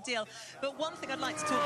big deal. But one thing I'd like to talk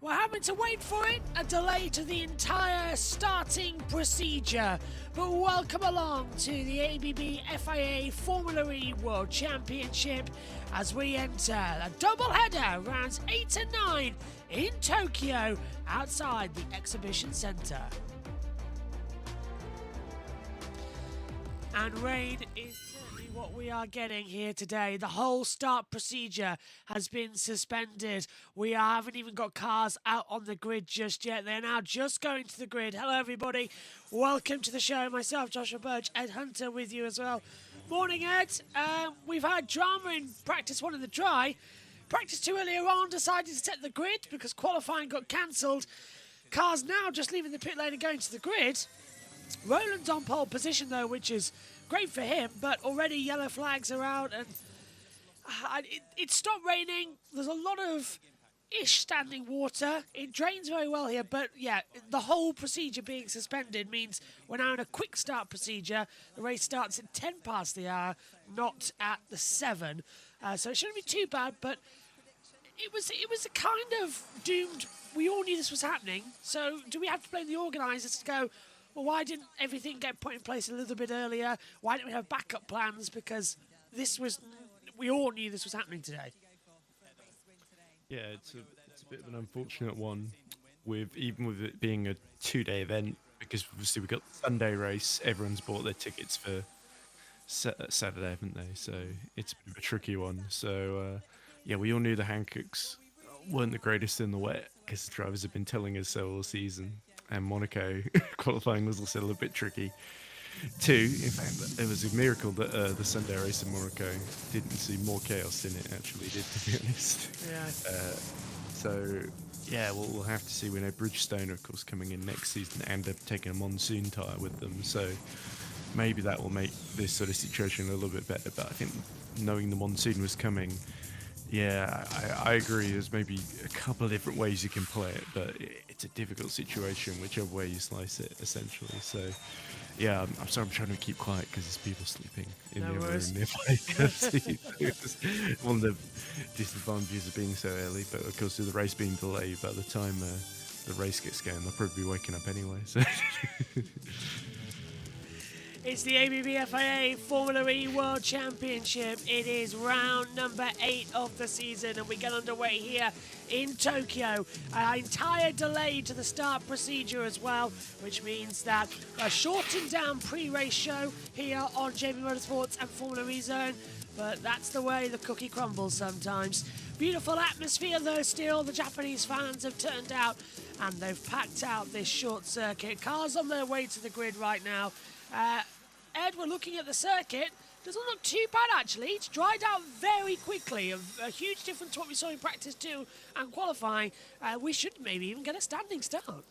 We're having to wait for it, a delay to the entire starting procedure. But welcome along to the ABB FIA Formula E World Championship as we enter a double-header, rounds 8 and 9 in Tokyo outside the Exhibition Centre. And rain is certainly what we are getting here today. The whole start procedure has been suspended. We haven't even got cars out on the grid just yet. They're now just going to the grid. Hello, everybody. Welcome to the show. Myself, Joshua Birch, Ed Hunter with you as well. Morning, Ed. We've had drama in practice one in the dry. Practice 2 earlier on decided to set the grid because qualifying got cancelled. Cars now just leaving the pit lane and going to the grid. Roland's on pole position, though, which is great for him, but already yellow flags are out, and it stopped raining. There's a lot of standing water. It drains very well here, but yeah, the whole procedure being suspended means we're now in a quick start procedure. The race starts at 10 past the hour, not at the 7. So it shouldn't be too bad, but it was a kind of doomed. We all knew this was happening, so do we have to blame the organisers to go, well, why didn't everything get put in place a little bit earlier? Why didn't we have backup plans? Because we all knew this was happening today. Yeah, it's a bit of an unfortunate one, even with it being a 2-day event, because obviously we've got the Sunday race. Everyone's bought their tickets for Saturday, haven't they? So it's a bit of a tricky one. So yeah, we all knew the Hancocks weren't the greatest in the wet, because the drivers have been telling us so all season. And Monaco qualifying was also a little bit tricky too. In fact, it was a miracle that the Sunday race in Monaco didn't see more chaos in it, actually did, to be honest. Yeah. So, yeah, we'll have to see. We know Bridgestone, of course, coming in next season and they're taking a monsoon tyre with them. So maybe that will make this sort of situation a little bit better. But I think knowing the monsoon was coming, yeah, I agree. There's maybe a couple of different ways you can play it, but it's a difficult situation, whichever way you slice it, essentially. So, yeah, I'm sorry, I'm trying to keep quiet because there's people sleeping in the other room nearby. One of the disadvantages of being so early, but of course, with the race being delayed, by the time the race gets going, they'll probably be waking up anyway. So. It's the ABB FIA Formula E World Championship. It is round number 8 of the season, and we get underway here in Tokyo. An entire delay to the start procedure as well, which means that a shortened down pre-race show here on JB Motorsports and Formula E Zone, but that's the way the cookie crumbles sometimes. Beautiful atmosphere though still. The Japanese fans have turned out and they've packed out this short circuit. Cars on their way to the grid right now. Ed, we're looking at the circuit. Doesn't look too bad, actually. It's dried out very quickly. A huge difference to what we saw in practice 2 and qualifying. We should maybe even get a standing start.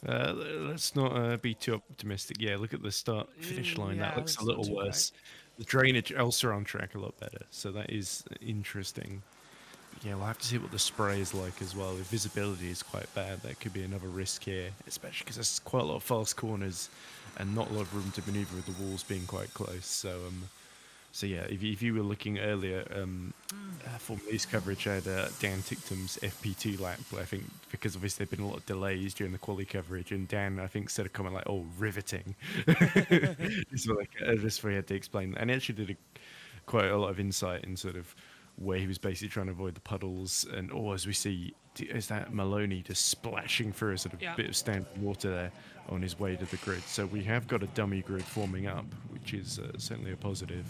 Let's not be too optimistic. Yeah, look at the start-finish line. Yeah, that looks a little worse. Right. The drainage also on track a lot better, so that is interesting. Yeah, we'll have to see what the spray is like as well. If visibility is quite bad, that could be another risk here, especially because there's quite a lot of fast corners and not a lot of room to maneuver with the walls being quite close. So, so yeah, if you were looking earlier, for Lee's coverage, I had Dan Ticktum's FP2 lap, I think, because obviously there've been a lot of delays during the quali coverage, and Dan, I think, said a comment like, "Oh, riveting." Just where he had to explain that. And he actually did quite a lot of insight in sort of where he was basically trying to avoid the puddles, and as we see, is that Maloney just splashing through a sort of bit of standing water there on his way to the grid. So we have got a dummy grid forming up, which is certainly a positive.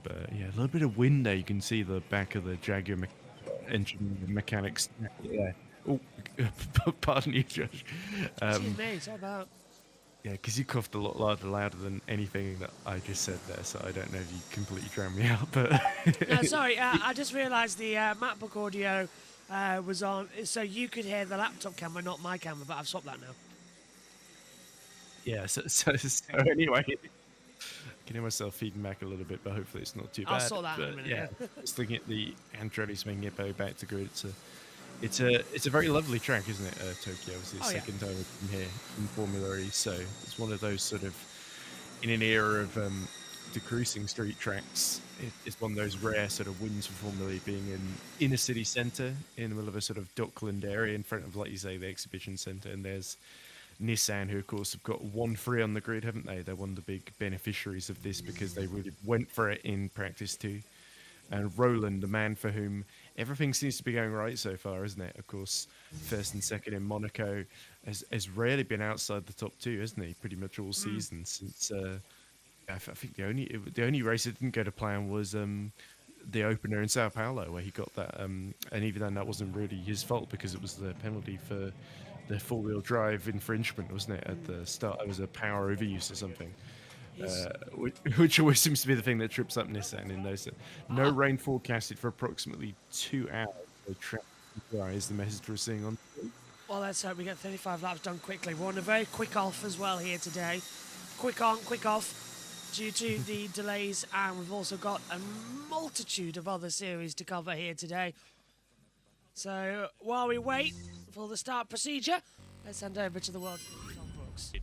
But yeah, a little bit of wind there. You can see the back of the Jaguar engine mechanics. Yeah. Oh, pardon you, Josh. Excuse me, it's all about. Yeah, because you coughed a lot louder than anything that I just said there, so I don't know if you completely drowned me out, but... No, sorry, I just realised the MacBook audio was on, so you could hear the laptop camera, not my camera, but I've swapped that now. Yeah, so anyway, I can hear myself feeding back a little bit, but hopefully it's not too bad. I'll sort that in a minute. Yeah, just looking at the Andretti's making it back to grid, it's a very lovely track, isn't it, Tokyo? Obviously, it's the second time we've been here in Formula E, so it's one of those sort of, in an era of decreasing street tracks, it's one of those rare sort of wins for Formula E, being in a city centre, in the middle of a sort of Dockland area, in front of, like you say, the exhibition centre, and there's Nissan, who of course have got 1-3 on the grid, haven't they? They're one of the big beneficiaries of this because they really went for it in practice too. And Roland, the man for whom everything seems to be going right so far, isn't it? Of course, first and second in Monaco, has rarely been outside the top two, hasn't he? Pretty much all season since. I think the only race that didn't go to plan was the opener in Sao Paulo, where he got that. And even then, that wasn't really his fault because it was the penalty for the four-wheel drive infringement, wasn't it? At the start, it was a power overuse or something. Which always seems to be the thing that trips up Nissan in those. No rain forecasted for approximately 2 hours. So track dry is the message we're seeing on. Well, let's hope we get 35 laps done quickly. We're on a very quick off as well here today. Quick on, quick off due to the delays, and we've also got a multitude of other series to cover here today. So while we wait for the start procedure, let's hand over to the world.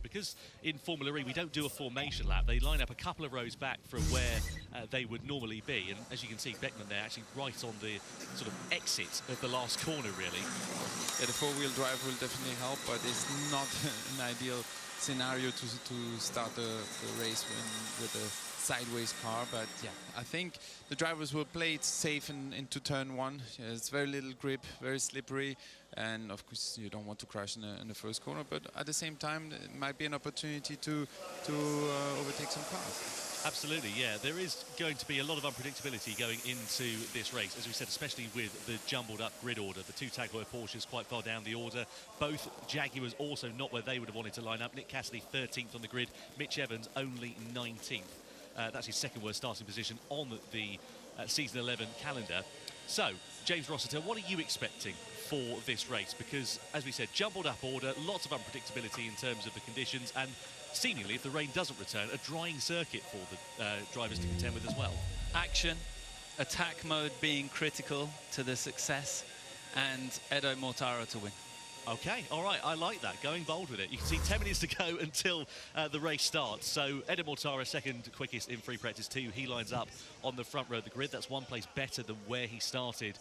Because in Formula E we don't do a formation lap, they line up a couple of rows back from where they would normally be, and as you can see, Beckman there actually right on the sort of exit of the last corner, really. Yeah, the four-wheel drive will definitely help, but it's not an ideal scenario to start the race with a sideways car. But yeah, I think the drivers will play it safe into turn one. Yeah, it's very little grip, very slippery, and of course you don't want to crash in the first corner, but at the same time it might be an opportunity to overtake some cars. Absolutely, yeah. There is going to be a lot of unpredictability going into this race, as we said, especially with the jumbled up grid order. The two Tag Heuer Porsches quite far down the order. Both Jaguars also not where they would have wanted to line up. Nick Cassidy 13th on the grid, Mitch Evans only 19th. That's his second worst starting position on the season 11 calendar. So, James Rossiter, what are you expecting for this race? Because, as we said, jumbled up order, lots of unpredictability in terms of the conditions, and seemingly, if the rain doesn't return, a drying circuit for the drivers to contend with as well. Action, attack mode being critical to the success, and Edo Mortara to win. Okay, all right, I like that, going bold with it. You can see 10 minutes to go until the race starts. So Edo Mortara, second quickest in free practice 2. He lines up on the front row of the grid. That's one place better than where he started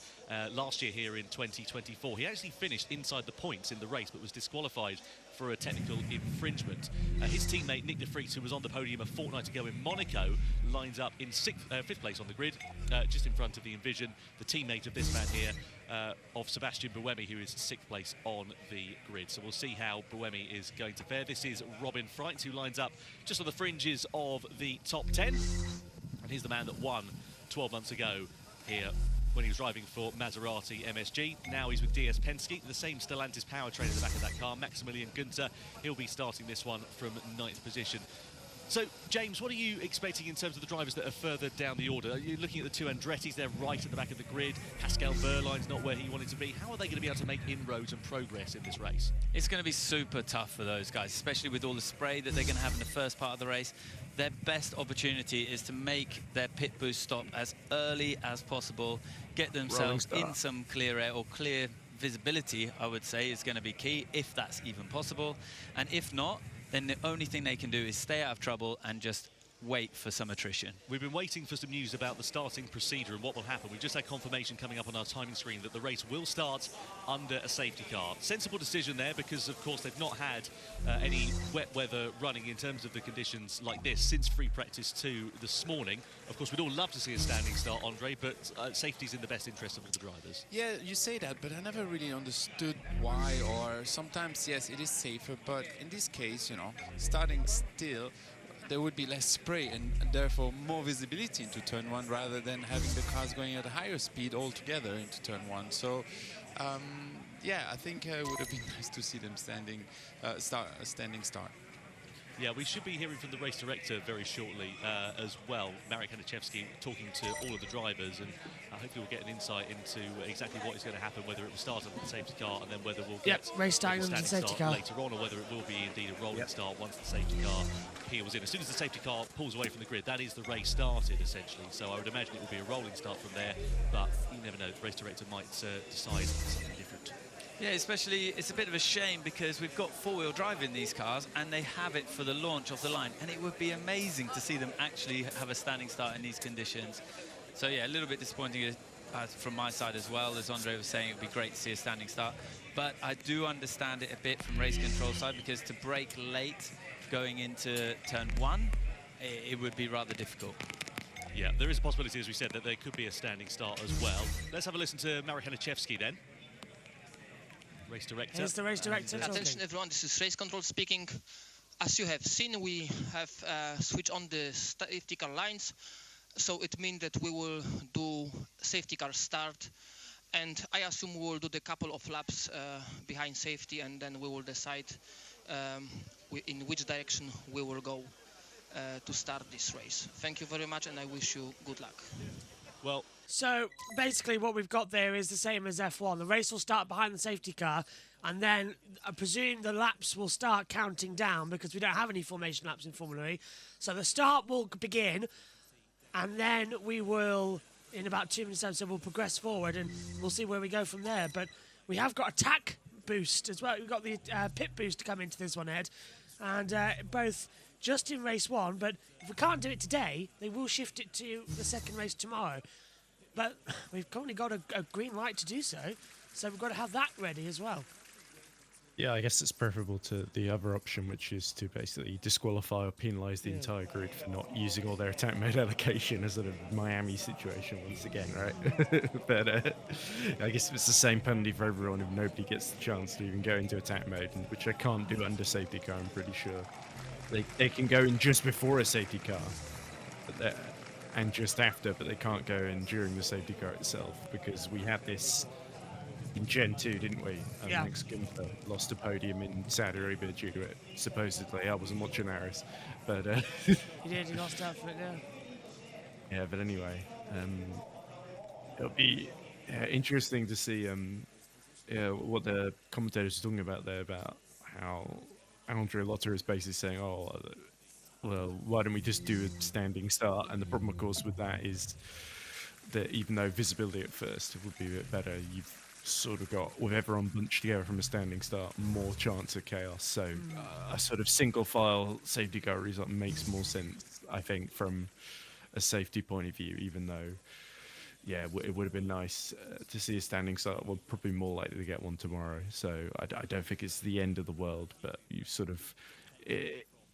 last year here in 2024. He actually finished inside the points in the race, but was disqualified for a technical infringement. His teammate Nick de Vries, who was on the podium a fortnight ago in Monaco, lines up in fifth place on the grid, just in front of the Envision, the teammate of this man here, of Sebastian Buemi, who is 6th place on the grid. So we'll see how Buemi is going to fare. This is Robin Freitz, who lines up just on the fringes of the top 10. And he's the man that won 12 months ago here when he was driving for Maserati MSG. Now he's with DS Penske, the same Stellantis powertrain in the back of that car. Maximilian Günther, he'll be starting this one from 9th position. So, James, what are you expecting in terms of the drivers that are further down the order? Are you looking at the two Andrettis? They're right at the back of the grid. Pascal Wehrlein's not where he wanted to be. How are they going to be able to make inroads and progress in this race? It's going to be super tough for those guys, especially with all the spray that they're going to have in the first part of the race. Their best opportunity is to make their pit boost stop as early as possible, get themselves in some clear air or clear visibility, I would say, is going to be key, if that's even possible. And if not, then the only thing they can do is stay out of trouble and just wait for some attrition. We've been waiting for some news about the starting procedure and what will happen. We've just had confirmation coming up on our timing screen that the race will start under a safety car. Sensible decision there because, of course, they've not had any wet weather running in terms of the conditions like this since free practice 2 this morning. Of course, we'd all love to see a standing start, Andre, but safety's in the best interest of all the drivers. Yeah, you say that, but I never really understood why, or sometimes, yes, it is safer, but in this case, you know, starting still, there would be less spray and therefore more visibility into turn 1 rather than having the cars going at a higher speed altogether into turn 1. So, yeah, I think it would have been nice to see them standing start. Yeah, we should be hearing from the race director very shortly as well, Marek Hanichevsky, talking to all of the drivers, and hopefully we'll get an insight into exactly what is going to happen, whether it will start on the safety car and then whether we'll get race starting on the safety start car later on, or whether it will be indeed a rolling start once the safety car peels in. As soon as the safety car pulls away from the grid, that is the race started essentially. So I would imagine it will be a rolling start from there, but you never know, the race director might decide something different. Yeah, especially it's a bit of a shame because we've got four-wheel drive in these cars and they have it for the launch of the line, and it would be amazing to see them actually have a standing start in these conditions. So yeah, a little bit disappointing from my side as well. As Andre was saying, it would be great to see a standing start, but I do understand it a bit from race control side, because to brake late going into turn 1, it would be rather difficult. Yeah, there is a possibility, as we said, that there could be a standing start as well. Let's have a listen to Marek Hanichevsky then. Race director. Here's the race director. Attention everyone, this is race control speaking. As you have seen, we have switched on the safety car lines, so it means that we will do safety car start, and I assume we will do the couple of laps behind safety, and then we will decide in which direction we will go to start this race. Thank you very much, and I wish you good luck. Well, so basically what we've got there is the same as F1. The race will start behind the safety car, and then I presume the laps will start counting down because we don't have any formation laps in Formula E. So the start will begin, and then we will, in about 2 minutes, so we'll progress forward and we'll see where we go from there. But we have got attack boost as well. We've got the pit boost to come into this one, Ed, and both just in race 1, but if we can't do it today, they will shift it to the second race tomorrow. But we've currently got a green light to do so, so we've got to have that ready as well. Yeah, I guess it's preferable to the other option, which is to basically disqualify or penalise the entire grid for not using all their attack mode allocation, as sort of Miami situation once again, right? But I guess it's the same penalty for everyone if nobody gets the chance to even go into attack mode, which I can't do under safety car, I'm pretty sure. They can go in just before a safety car, and just after, but they can't go in during the safety car itself, because we had this in Gen 2, didn't we? Max Gunther lost a podium in Saudi Arabia due to it, supposedly. I wasn't watching Aris, but... He did, he lost out for it, yeah. Yeah, but anyway, it'll be interesting to see what the commentators are talking about there, about how Andre Lotter is basically saying, oh, well, why don't we just do a standing start? And the problem, of course, with that is that even though visibility at first it would be a bit better, you've sort of got, with everyone bunched together from a standing start, more chance of chaos. So a sort of single file safety car result makes more sense, I think, from a safety point of view, even though, yeah, it would have been nice to see a standing start. We're probably more likely to get one tomorrow. So I don't think it's the end of the world, but you've sort of...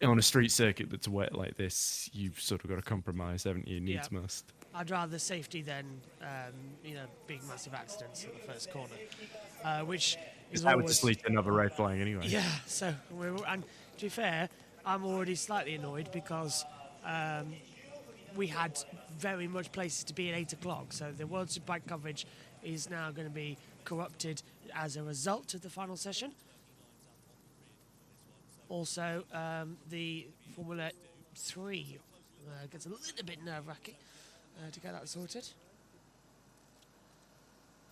on a street circuit that's wet like this, you've sort of got to compromise, haven't you? Needs must. I'd rather safety than, big massive accidents at the first corner, which is that would just lead to another red flag anyway. Yeah, so, and to be fair, I'm already slightly annoyed because we had very much places to be at 8 o'clock, so the World Superbike coverage is now going to be corrupted as a result of the final session. Also, the Formula 3 gets a little bit nerve-wracking to get that sorted.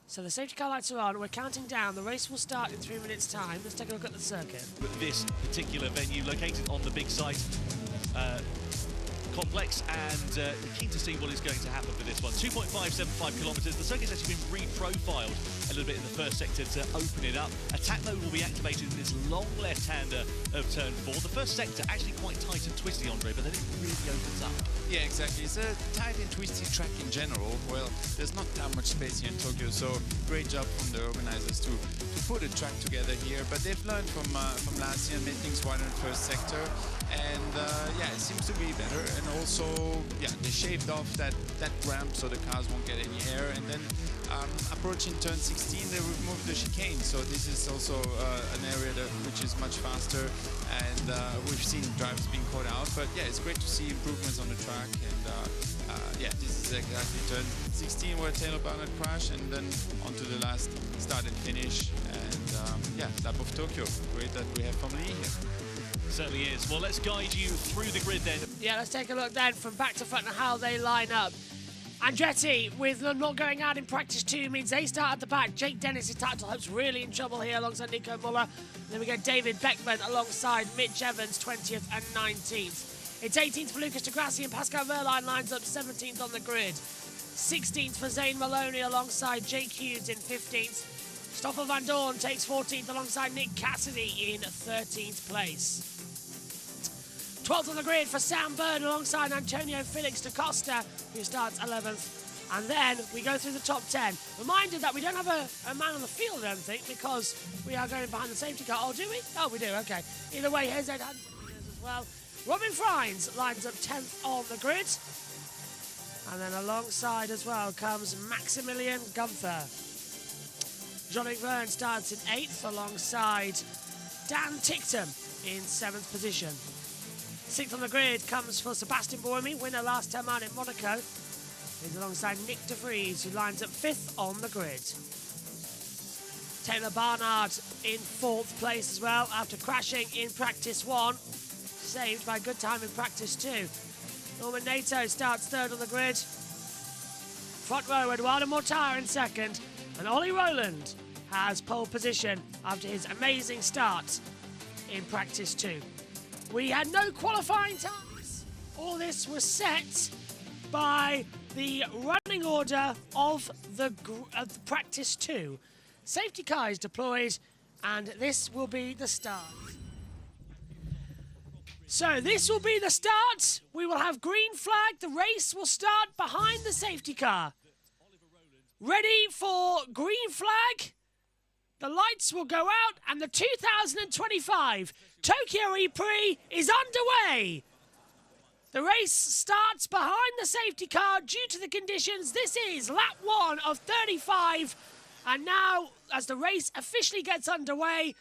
So the safety car lights are on, we're counting down, the race will start in 3 minutes' time. Let's take a look at the circuit. This particular venue, located on the big site complex, and keen to see what is going to happen for this one. 2.575 kilometres. The circuit's actually been re-profiled a little bit in the first sector to open it up. Attack mode will be activated in this long left-hander of turn 4. The first sector actually quite tight and twisty, Andre, but then it really opens up. Yeah, exactly. It's a tight and twisty track in general. Well, there's not that much space here in Tokyo, so great job from the organizers to put a track together here. But they've learned from last year and made things wider in the first sector. And yeah, it seems to be better. And also, yeah, they shaved off that ramp so the cars won't get any air. And then approaching turn 16, they removed the chicane. So this is also an area which is much faster. And we've seen drivers being caught out. But yeah, it's great to see improvements on the track. And yeah, this is exactly turn 16 where Taylor Barnett crashed, and then onto the last start and finish. And yeah, lap of Tokyo. Great that we have Formula E here. Certainly is. Well, let's guide you through the grid then. Yeah, let's take a look then from back to front and how they line up. Andretti, with them not going out in practice 2, means they start at the back. Jake Dennis' title hopes really in trouble here alongside Nico Muller. Then we get David Beckman alongside Mitch Evans, 20th and 19th. It's 18th for Lucas Degrassi and Pascal Wehrlein lines up 17th on the grid. 16th for Zane Maloney alongside Jake Hughes in 15th. Stoffel Van Dorn takes 14th alongside Nick Cassidy in 13th place. 12th on the grid for Sam Bird alongside Antonio Felix da Costa, who starts 11th. And then we go through the top 10. Reminded that we don't have a man on the field, I don't think, because we are going behind the safety car. Oh, do we? Oh, we do, okay. Either way, here's Ed Hunter as well. Robin Frines lines up 10th on the grid. And then alongside as well comes Maximilian Gunther. Jean-Luc Verne starts in 8th alongside Dan Ticktum in 7th position. 6th on the grid comes for Sebastian Buemi, winner last time out in Monaco. He's alongside Nick De Vries, who lines up 5th on the grid. Taylor Barnard in 4th place as well after crashing in practice 1. Saved by good time in practice 2. Norman Nato starts 3rd on the grid. Front row, Eduardo Mortara in 2nd. And Ollie Rowland has pole position after his amazing start in practice 2. We had no qualifying times. All this was set by the running order of the practice 2. Safety car is deployed, and this will be the start. So this will be the start. We will have green flag. The race will start behind the safety car. Ready for green flag? The lights will go out, and the 2025 Tokyo EPrix is underway. The race starts behind the safety car due to the conditions. This is lap 1 of 35. And now, as the race officially gets underway,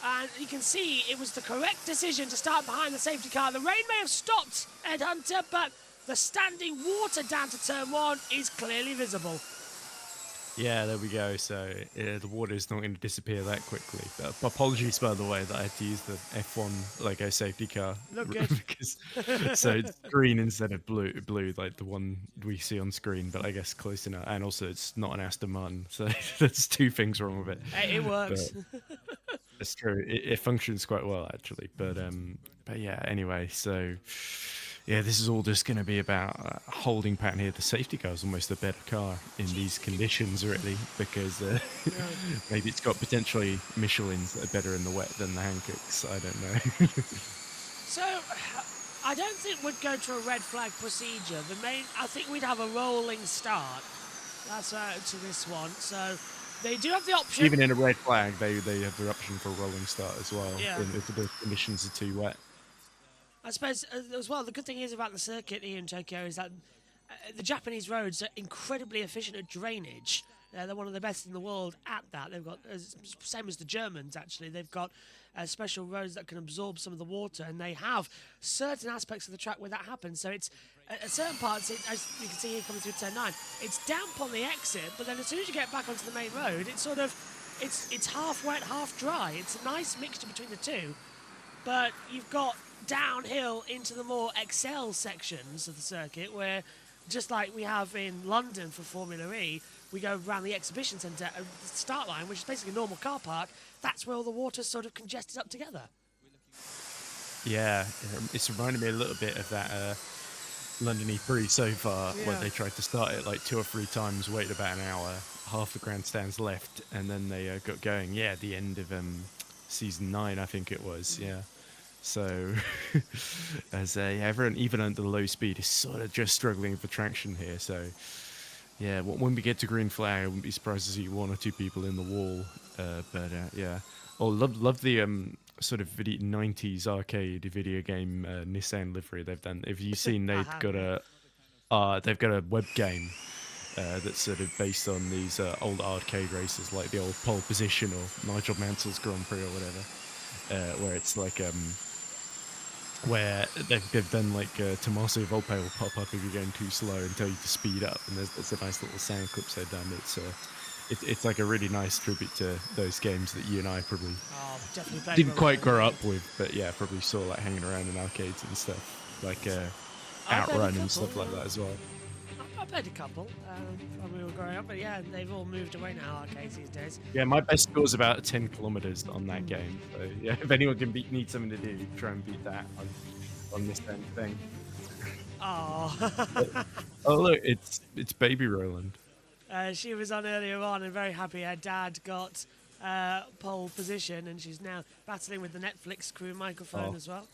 and you can see it was the correct decision to start behind the safety car. The rain may have stopped Ed Hunter, but the standing water down to turn 1 is clearly visible. Yeah, there we go. So the water is not going to disappear that quickly. But apologies, by the way, that I had to use the F1 Lego safety car. Look good. Because, so it's green instead of blue, like the one we see on screen, but I guess close enough. And also, it's not an Aston Martin, so that's 2 things wrong with it. Hey, it works. It's true. It functions quite well, actually. But yeah, anyway, so... Yeah, this is all just going to be about holding pattern here. The safety car is almost a better car in these conditions, really, because maybe it's got potentially Michelins that are better in the wet than the Hankooks. I don't know. So, I don't think we'd go to a red flag procedure. I think we'd have a rolling start. That's to this one. So, they do have the option. Even in a red flag, they have the option for a rolling start as well, yeah. if the conditions are too wet. I suppose, as well, the good thing is about the circuit here in Tokyo is that the Japanese roads are incredibly efficient at drainage. They're one of the best in the world at that. They've got, same as the Germans, actually, they've got special roads that can absorb some of the water, and they have certain aspects of the track where that happens. So it's, at certain parts, as you can see here coming through turn 9, it's damp on the exit, but then as soon as you get back onto the main road, it's sort of, it's half wet, half dry. It's a nice mixture between the two, but you've got downhill into the more Excel sections of the circuit where, just like we have in London for Formula E, we go around the exhibition centre, the start line, which is basically a normal car park. That's where all the water's sort of congested up together. Yeah, it's reminded me a little bit of that London E3 so far, where they tried to start it like 2 or 3 times, waited about an hour, half the grandstands left, and then they got going. Yeah, at the end of season 9, I think it was. Yeah. So, as everyone, even under low speed, is sort of just struggling for traction here. So, yeah, when we get to green flag, I wouldn't be surprised to see 1 or 2 people in the wall. But yeah, love the sort of 90s arcade video game Nissan livery they've done. Have you seen they've got a web game that's sort of based on these old arcade races, like the old Pole Position or Nigel Mansell's Grand Prix or whatever, where it's like where they've done like Tommaso Volpe will pop up if you're going too slow and tell you to speed up, and there's a nice little sound clips they've done. it's like a really nice tribute to those games that you and I probably Definitely played didn't them. quite grow up with, but yeah, probably saw like hanging around in arcades and stuff, like Outrun and stuff like that as well. I played a couple when we were growing up, but yeah, they've all moved away now, arcades these days. Yeah, my best score is about 10 kilometers on that game. So yeah, if anyone can need something to do, try and beat that on this kind of thing. Oh. Oh look, it's baby Roland. She was on earlier on and very happy her dad got pole position, and she's now battling with the Netflix crew microphone as well.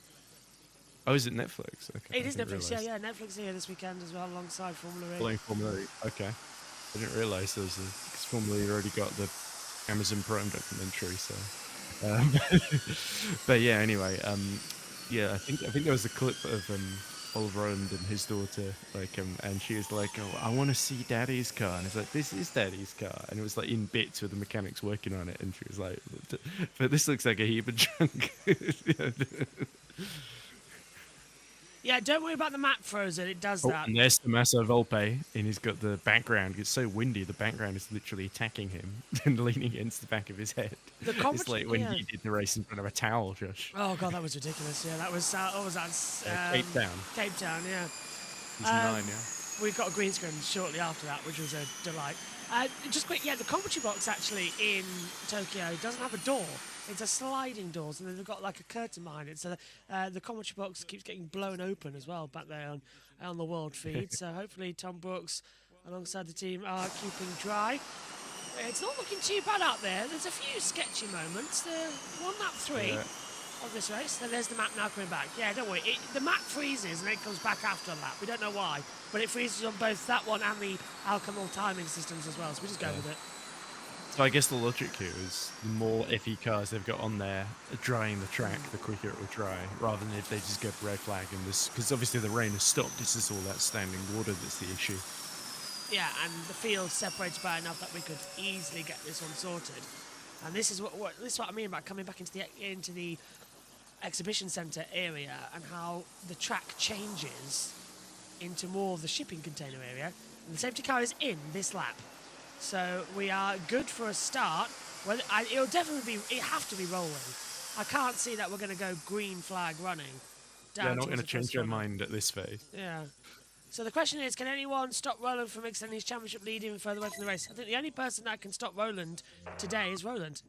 Oh, is it Netflix? Okay. It is Netflix, yeah. Netflix here this weekend as well, alongside Formula E. Playing Formula E. Okay. I didn't realise there was because Formula E already got the Amazon Prime documentary, so. But yeah, anyway, yeah, I think there was a clip of Oliver Roland and his daughter, like, and she was like, "Oh, I want to see Daddy's car," and it's like, "This is Daddy's car," and it was like in bits with the mechanics working on it, and she was like, "But this looks like a heap of junk." Yeah, don't worry about the map frozen. It does that. And there's Tommaso Volpe, and he's got the background. It's so windy, the background is literally attacking him and leaning against the back of his head. It's like when he did the race in front of a towel, Josh. Oh god, that was ridiculous. Yeah, that was what was that? Cape Town. Cape Town, yeah. He's 9, yeah. We got a green screen shortly after that, which was a delight. Just quick, yeah, the commentary box actually in Tokyo doesn't have a door. It's a sliding doors, and then they've got like a curtain behind it. So the commentary box keeps getting blown open as well back there on the world feed. So hopefully Tom Brooks, alongside the team, are keeping dry. It's not looking too bad out there. There's a few sketchy moments. The 1 lap 3 of this race. Then there's the map now coming back. Yeah, don't worry. The map freezes and then it comes back after a lap. We don't know why, but it freezes on both that one and the Alcamol timing systems as well. So we just go with it. So I guess the logic here is the more FE cars they've got on there drying the track, the quicker it will dry, rather than if they just go for red flag and this, because obviously the rain has stopped. This is all that standing water that's the issue. Yeah, and the field separates by enough that we could easily get this one sorted. And this is what I mean about coming back into the exhibition centre area and how the track changes into more of the shipping container area. And the safety car is in this lap. So we are good for a start. Well, it'll definitely be. It have to be rolling. I can't see that we're going to go green flag running. They're not going to change their mind at this phase. Yeah. So the question is, can anyone stop Roland from extending his championship lead even further away from the race? I think the only person that can stop Roland today is Roland.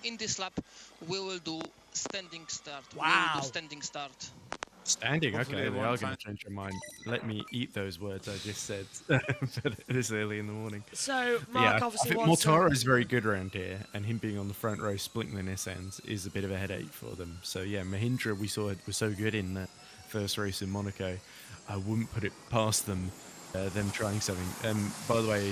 In this lap, we will do standing start. Wow. We will do standing start. Standing, Hopefully okay, they they are won't going to change their mind. Let me eat those words I just said this early in the morning. So, Mark obviously I think wants Mortara is very good around here, and him being on the front row splitting the Nissans is a bit of a headache for them. So yeah, Mahindra we saw was so good in that first race in Monaco. I wouldn't put it past them trying something. By the way,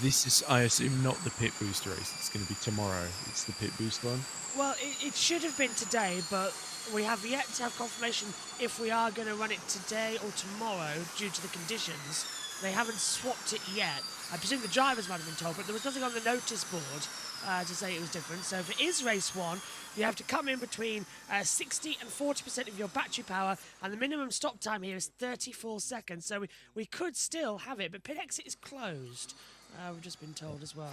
this is, I assume, not the pit boost race. It's going to be tomorrow. It's the pit boost one. Well, it should have been today, but we have yet to have confirmation if we are going to run it today or tomorrow due to the conditions. They haven't swapped it yet. I presume the drivers might have been told, but there was nothing on the notice board to say it was different. So if it is race one, you have to come in between 60 and 40% of your battery power, and the minimum stop time here is 34 seconds. So we could still have it, but pit exit is closed. We've just been told as well.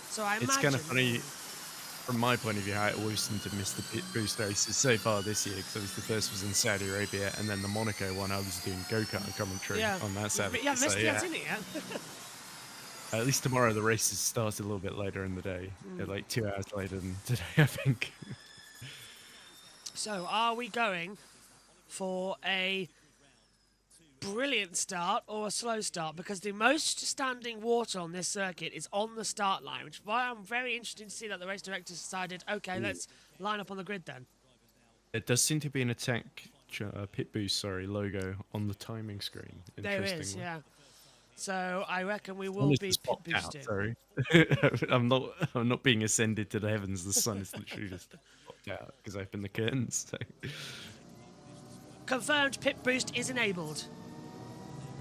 So I imagine... It's kind of funny, from my point of view, how it always seemed to miss the pit boost races so far this year, because the first was in Saudi Arabia, and then the Monaco one, I was doing go-kart commentary on that Saturday. Yeah, missed it, didn't it? At least tomorrow the races start a little bit later in the day. They're like 2 hours later than today, I think. So are we going for a brilliant start or a slow start? Because the most standing water on this circuit is on the start line, which is why I'm very interested to see that the race directors decided, okay, let's line up on the grid then. It does seem to be an attack pit boost, logo on the timing screen. There is, yeah. So I reckon we will be pit boosted. Sorry, I'm not being ascended to the heavens. The sun is literally just popped out because I opened the curtains. So. Confirmed, pit boost is enabled.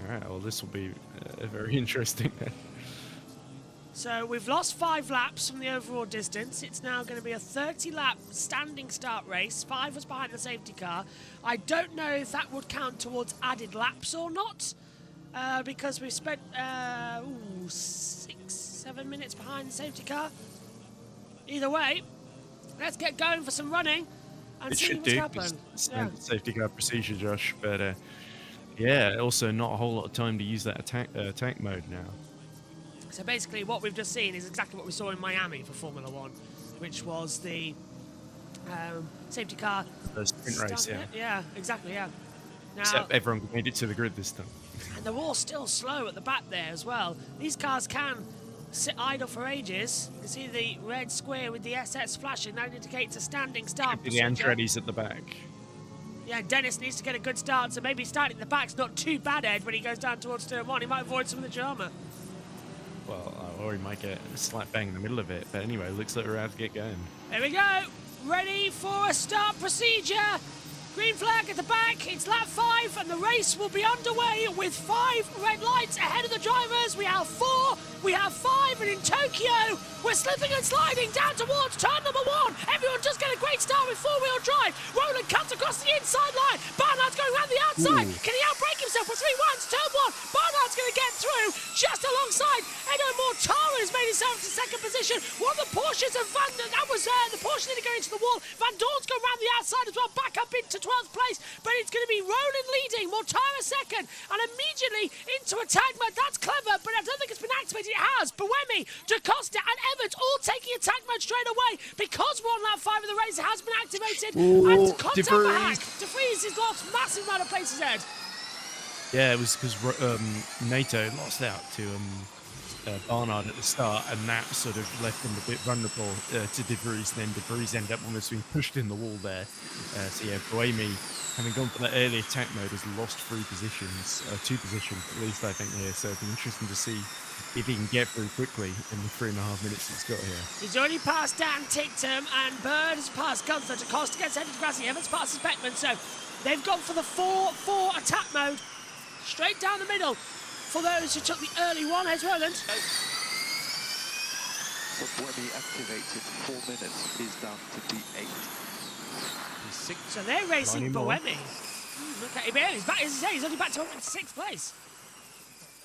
All right, well this will be very interesting. So we've lost 5 laps from the overall distance. It's now going to be a 30-lap standing start race. 5 was behind the safety car. I don't know if that would count towards added laps or not. Because we've spent 6 7 minutes behind the safety car. Either way, let's get going for some running and It see should what's do. happened. Yeah. Safety car procedure, Josh. But yeah, also not a whole lot of time to use that attack mode now. So basically what we've just seen is exactly what we saw in Miami for Formula 1, which was the safety car. The sprint race, yeah. Yeah, exactly, yeah. Now, Except everyone made it to the grid this time. and they're all still slow at the back there as well. These cars can sit idle for ages. You can see the red square with the SS flashing. That indicates a standing start The procedure. Andretti's at the back. Yeah, Dennis needs to get a good start, so maybe starting at the back's not too bad, Ed, when he goes down towards turn 1. He might avoid some of the drama. Well, or he might get a slap bang in the middle of it. But anyway, looks like we're about to get going. There we go. Ready for a start procedure. Green flag at the back. It's lap 5, and the race will be underway with 5 red lights ahead of the drivers. We have 4, we have 5, and in Tokyo, we're slipping and sliding down towards turn number 1. Everyone just get a great start with 4-wheel drive. Roland cuts across the inside line. Barnard's going around the outside. Ooh. Can he outbrake himself for 3 winds? Turn 1. Barnard's going to get through just alongside. Edo Mortara has made himself to second position. One of the Porsches of that was the Porsche nearly going into the wall. Van Dorn's going around the outside as well, back up into 12th place, but it's going to be Roland leading, Mortara second, and immediately into attack mode. That's clever, but I don't think it's been activated. It has. Buemi, DaCosta, and Evans all taking attack mode straight away because we're on lap 5 of the race. It has been activated. Ooh, And contact DeVries. the hack. DeVries has lost massive amount of places, Ed. Yeah, it was because NATO lost out to Barnard at the start, and that sort of left him a bit vulnerable to De Vries. Then De Vries ended up almost being pushed in the wall there. So yeah, Buemi, having gone for that early attack mode, has lost 3 positions, 2 positions at least, I think, here. So it'll be interesting to see if he can get through quickly in the 3.5 minutes he's got here. He's already passed Dan Tictum, and Bird has passed Gunther. DaCosta gets headed to Grassi. Evans passes Beckman. So they've gone for the 4-4 attack mode, straight down the middle. For those who took the early one, here's Roland. So Buemi activated 4 minutes is down to B8. So they're racing more. Buemi. Okay, he's back, as you say, he's only back to 6th place.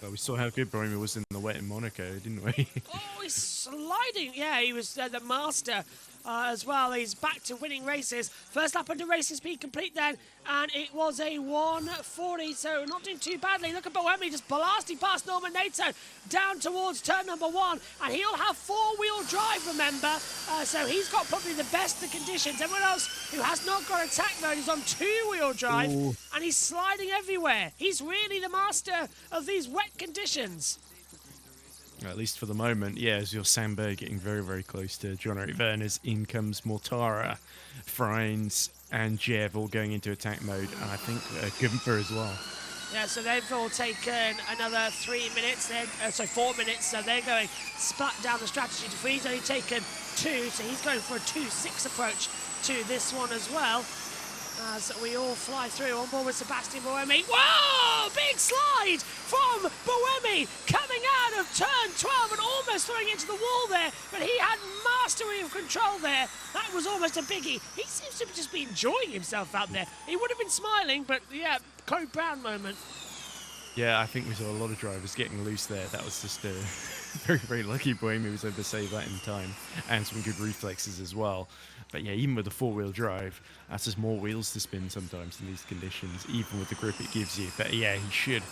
Well, we saw how good Buemi was in the wet in Monaco, didn't we? Oh, he's sliding. Yeah, he was the master as well. He's back to winning races. First lap under racing speed complete then, and it was a 1:40, so not doing too badly. Look at Buemi just blasting past Norman Nato down towards turn number 1, and he'll have 4-wheel drive, remember, so he's got probably the best of conditions. Everyone else who has not got attack mode is on 2-wheel drive. Ooh. And he's sliding everywhere. He's really the master of these wet conditions. At least for the moment, yeah, as your Sandberg getting very, very close to John-Eric Werner's. In comes Mortara, Freins, and Jev all going into attack mode, and I think Gunther as well. Yeah, so they've all taken another 3 minutes, 4 minutes, so they're going splat down the strategy. DeVries only taken 2, so he's going for a 2-6 approach to this one as well. As we all fly through on board with Sebastian Buemi. Whoa! Big slide from Buemi coming out of turn 12 and almost throwing into the wall there, but he had mastery of control there. That was almost a biggie. He seems to just be enjoying himself out there. He would have been smiling, but yeah, Code Brown moment. Yeah, I think we saw a lot of drivers getting loose there. That was just very, very lucky Buemi was able to save that in time, and some good reflexes as well. But yeah, even with the 4-wheel drive, that's just more wheels to spin sometimes in these conditions, even with the grip it gives you. But yeah, he should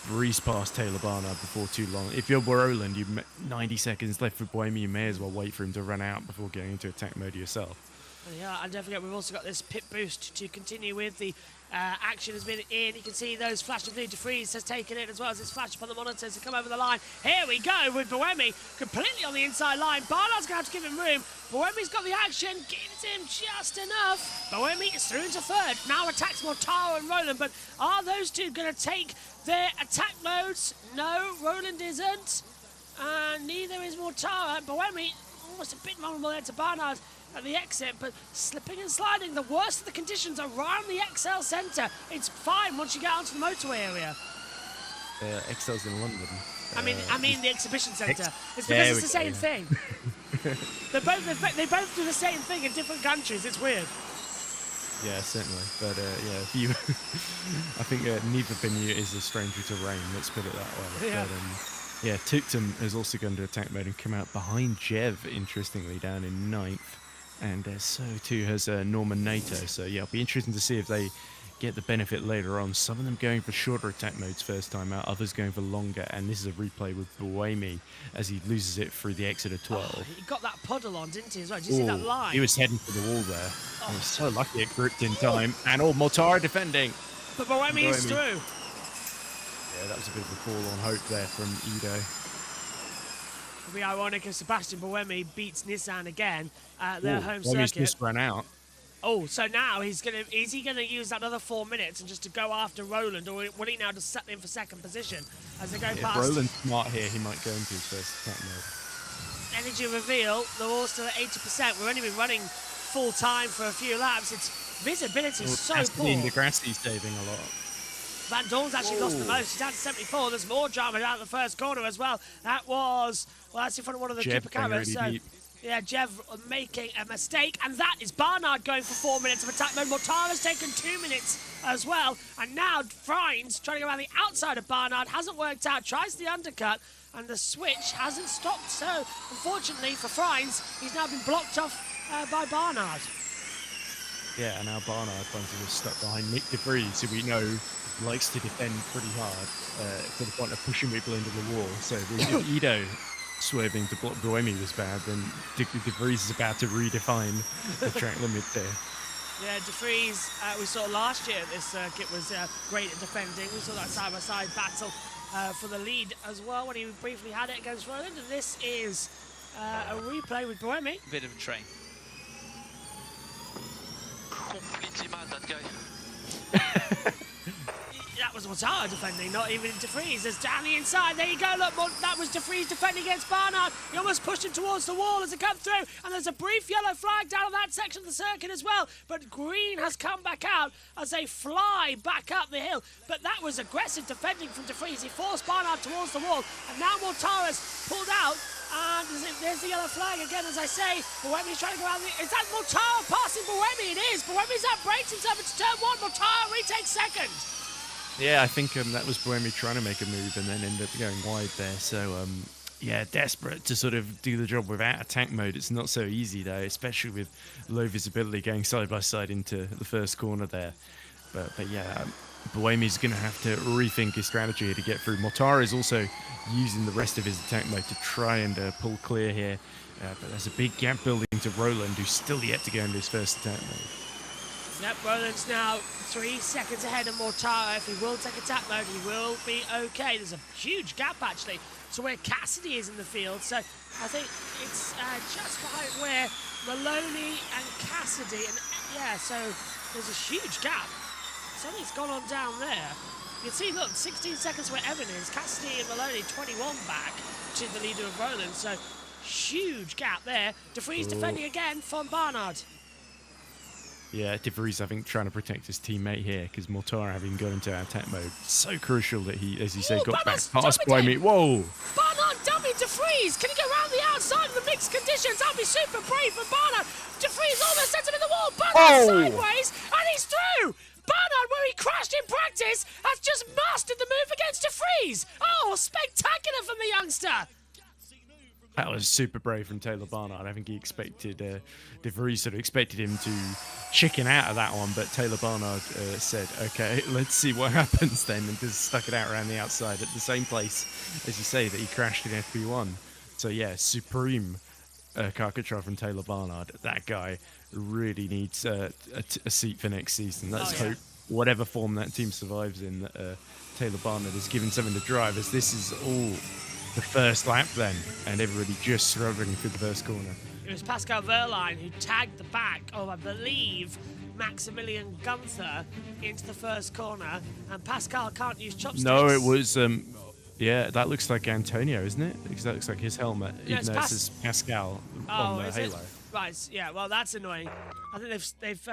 breeze past Taylor Barnard before too long. If you're Roland, you've 90 seconds left for Buemi, you may as well wait for him to run out before going into attack mode yourself. Yeah, and don't forget we've also got this pit boost to continue with. The action has been in. You can see those flash of blue. DeVries has taken it as well as this flash up on the monitors to come over the line. Here we go with Buemi completely on the inside line. Barnard's going to have to give him room. Buemi's got the action, gives him just enough. Buemi is through into 3rd. Now attacks Mortara and Roland, but are those two going to take their attack modes? No, Roland isn't. And neither is Mortara. Buemi almost a bit vulnerable there to Barnard at the exit, but slipping and sliding. The worst of the conditions are around the XL Centre. It's fine once you get onto the motorway area. XL's in London. I mean the exhibition centre. It's Yeah, because it's the same thing. they both do the same thing in different countries. It's weird. Yeah, certainly. But yeah, if you, I think neither venue is a stranger to rain. Let's put it that way. Yeah. But, Yeah, Tuktum has also gone to attack mode and come out behind Jev, interestingly, down in 9th. And so too has Norman Nato. So yeah, it'll be interesting to see if they get the benefit later on. Some of them going for shorter attack modes first time out, others going for longer. And this is a replay with Buemi as he loses it through the exit of 12. Oh, he got that puddle on, didn't he, as well? Did you see that line? He was heading for the wall there. Oh. He was so lucky it gripped in time. And Mortara defending. But Buemi is through. Yeah, that was a bit of a fall on hope there from Ido. It'll be ironic if Sebastian Buemi beats Nissan again at their home Buemi's circuit. just ran out. Oh, so now is he gonna use that other 4 minutes and just to go after Roland, or will he now just settle in for second position as they go past? If Roland's smart here, he might go into his first attack mode. Energy reveal, they're all still at 80%. We've only been running full time for a few laps. Its visibility is so poor. Degrassi's saving a lot. Van Dorn's actually lost the most. He's down to 74. There's more drama down the first corner as well. That was, well, that's in front of one of the Chupacabras. Really yeah, Jev making a mistake. And that is Barnard going for 4 minutes of attack mode. Mortara's taken 2 minutes as well. And now Frines trying to go around the outside of Barnard. Hasn't worked out. Tries the undercut. And the switch hasn't stopped. So, unfortunately for Frines, he's now been blocked off by Barnard. Yeah, and now Barnard finds himself stuck behind Nick De Vries, who we know likes to defend pretty hard to the point of pushing people into the wall. So if Ido swerving to block Buemi was bad, then De Vries is about to redefine the track limit there. Yeah, De Vries, we saw last year this circuit was great at defending. We saw that side-by-side battle for the lead as well when he briefly had it against Roland. And this is a replay with Buemi. Bit of a train. Completely mad, that guy. That was Mortara defending, not even De Vries. There's down the inside. There you go. Look, that was De Vries defending against Barnard. He almost pushed him towards the wall as it comes through. And there's a brief yellow flag down on that section of the circuit as well. But green has come back out as they fly back up the hill. But that was aggressive defending from De Vries. He forced Barnard towards the wall. And now Mortara's pulled out. And there's the yellow flag again, as I say. Buemi's trying to go out. Is that Mortara passing Buemi? It is. Buemi's out, breaks himself into turn one. Mortara retakes second. Yeah, I think that was Buemi trying to make a move and then ended up going wide there. So, yeah, desperate to sort of do the job without attack mode. It's not so easy, though, especially with low visibility going side by side into the first corner there. But yeah, Buemi's going to have to rethink his strategy to get through. Mortara is also using the rest of his attack mode to try and pull clear here. But there's a big gap building to Roland, who's still yet to go into his first attack mode. Yep, Roland's now 3 seconds ahead of Mortara. If he will take attack mode, he will be okay. There's a huge gap, actually, to where Cassidy is in the field. So I think it's just behind where Maloney and Cassidy. And yeah, so there's a huge gap. Something's gone on down there. You can see, look, 16 seconds where Evan is. Cassidy and Maloney 21 back to the leader of Roland. So huge gap there. De Vries defending again from Barnard. Yeah, De Vries, I think, trying to protect his teammate here because Mortara having gone into attack mode. So crucial that he, as you say, got back past Buemi. Whoa! Barnard dummy De Vries. Can he go around the outside of the mixed conditions? That'd be super brave for Barnard. De Vries almost sent him in the wall. Barnard sideways, and he's through. Barnard, where he crashed in practice, has just mastered the move against De Vries. Oh, spectacular from the youngster. That was super brave from Taylor Barnard. I think he expected, De Vries sort of expected him to chicken out of that one, but Taylor Barnard said, okay, let's see what happens then, and just stuck it out around the outside at the same place, as you say, that he crashed in FP1. So yeah, supreme car control from Taylor Barnard. That guy really needs a seat for next season. Let's hope whatever form that team survives in, that Taylor Barnard is given something to drive, as this is all the first lap then, and everybody just struggling through the first corner. It was Pascal Verline who tagged the back of, I believe, Maximilian Gunther into the first corner, and Pascal can't use chopsticks. No, it was, yeah, that looks like Antonio, isn't it? Because that looks like his helmet, even though it says Pascal on the halo. Right, yeah, well, that's annoying. I think they've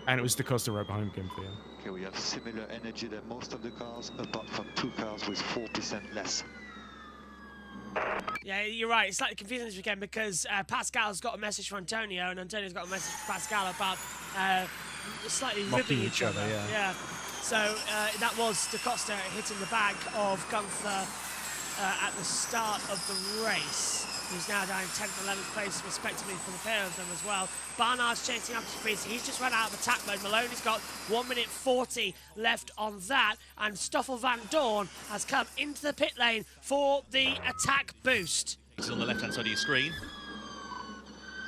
and it was the Costa right behind Gunther. Okay, we have similar energy than most of the cars, apart from 2 cars with 4% less. Yeah, you're right. It's slightly confusing this weekend because Pascal's got a message for Antonio, and Antonio's got a message for Pascal about slightly ripping each other. Yeah. So that was Da Costa hitting the back of Gunther at the start of the race. Who's now down in 10th and 11th place, respectively, for the pair of them as well. Barnard's chasing up to Freeze. He's just run out of attack mode. Maloney's got 1 minute 40 left on that. And Stoffel Van Dorn has come into the pit lane for the attack boost. It's on the left-hand side of your screen.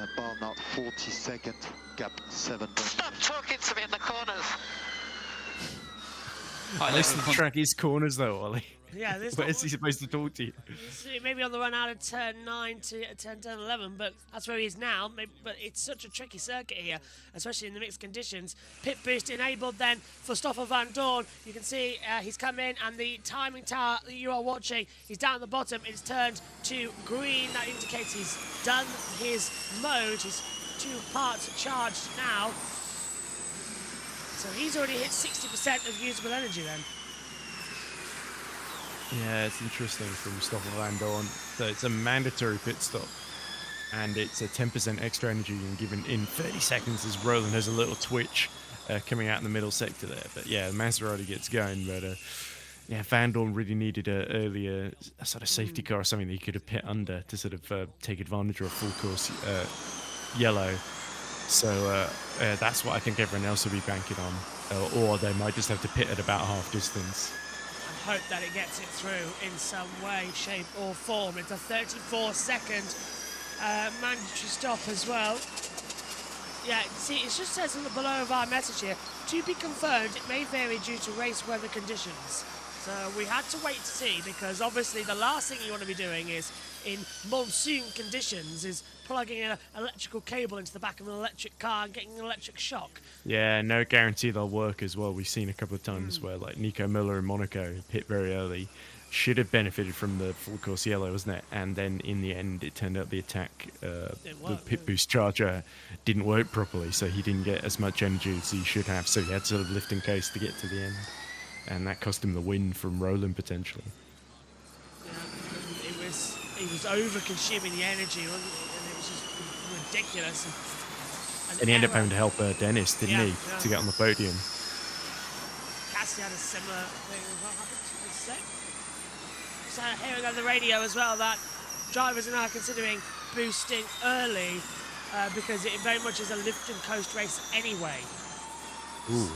And Barnard 40-second gap, 7. Stop talking to me in the corners. At least the track is corners though, Ollie. Yeah, this Where's he supposed to talk to you? Maybe on the run out of turn 9 to turn 10, 11, but that's where he is now. But it's such a tricky circuit here, especially in the mixed conditions. Pit boost enabled then for Stoffel Van Dorn. You can see he's come in, and the timing tower that you are watching, he's down at the bottom. It's turned to green. That indicates he's done his mode. His 2 parts are charged now. So he's already hit 60% of usable energy then. Yeah, it's interesting from Stoffel Van Dorn. So it's a mandatory pit stop, and it's a 10% extra energy and given in 30 seconds as Roland has a little twitch coming out in the middle sector there. But yeah, Maserati gets going, but yeah, Van Dorn really needed a sort of safety car or something that he could have pit under to sort of take advantage of a full course yellow. So that's what I think everyone else will be banking on, or they might just have to pit at about half distance. Hope that it gets it through in some way, shape or form. It's a 34-second mandatory stop as well. Yeah, see, it just says in the below of our message here, to be confirmed, it may vary due to race weather conditions. So we had to wait to see, because obviously the last thing you want to be doing is, in monsoon conditions, is plugging an electrical cable into the back of an electric car and getting an electric shock. Yeah, no guarantee they'll work as well. We've seen a couple of times where, like, Nico Miller in Monaco hit very early. Should have benefited from the full course yellow, wasn't it? And then in the end, it turned out the attack, the pit boost charger didn't work properly, so he didn't get as much energy as he should have. So he had to sort of lift and coast to get to the end. And that cost him the win from Roland, potentially. Yeah, he was over-consuming the energy, wasn't he? And it was just ridiculous. And he ended up having to help Dennis, didn't he, to get on the podium. Cassidy had a similar thing. What happened? So hearing on the radio as well that drivers are now considering boosting early because it very much is a lift and coast race anyway. Ooh.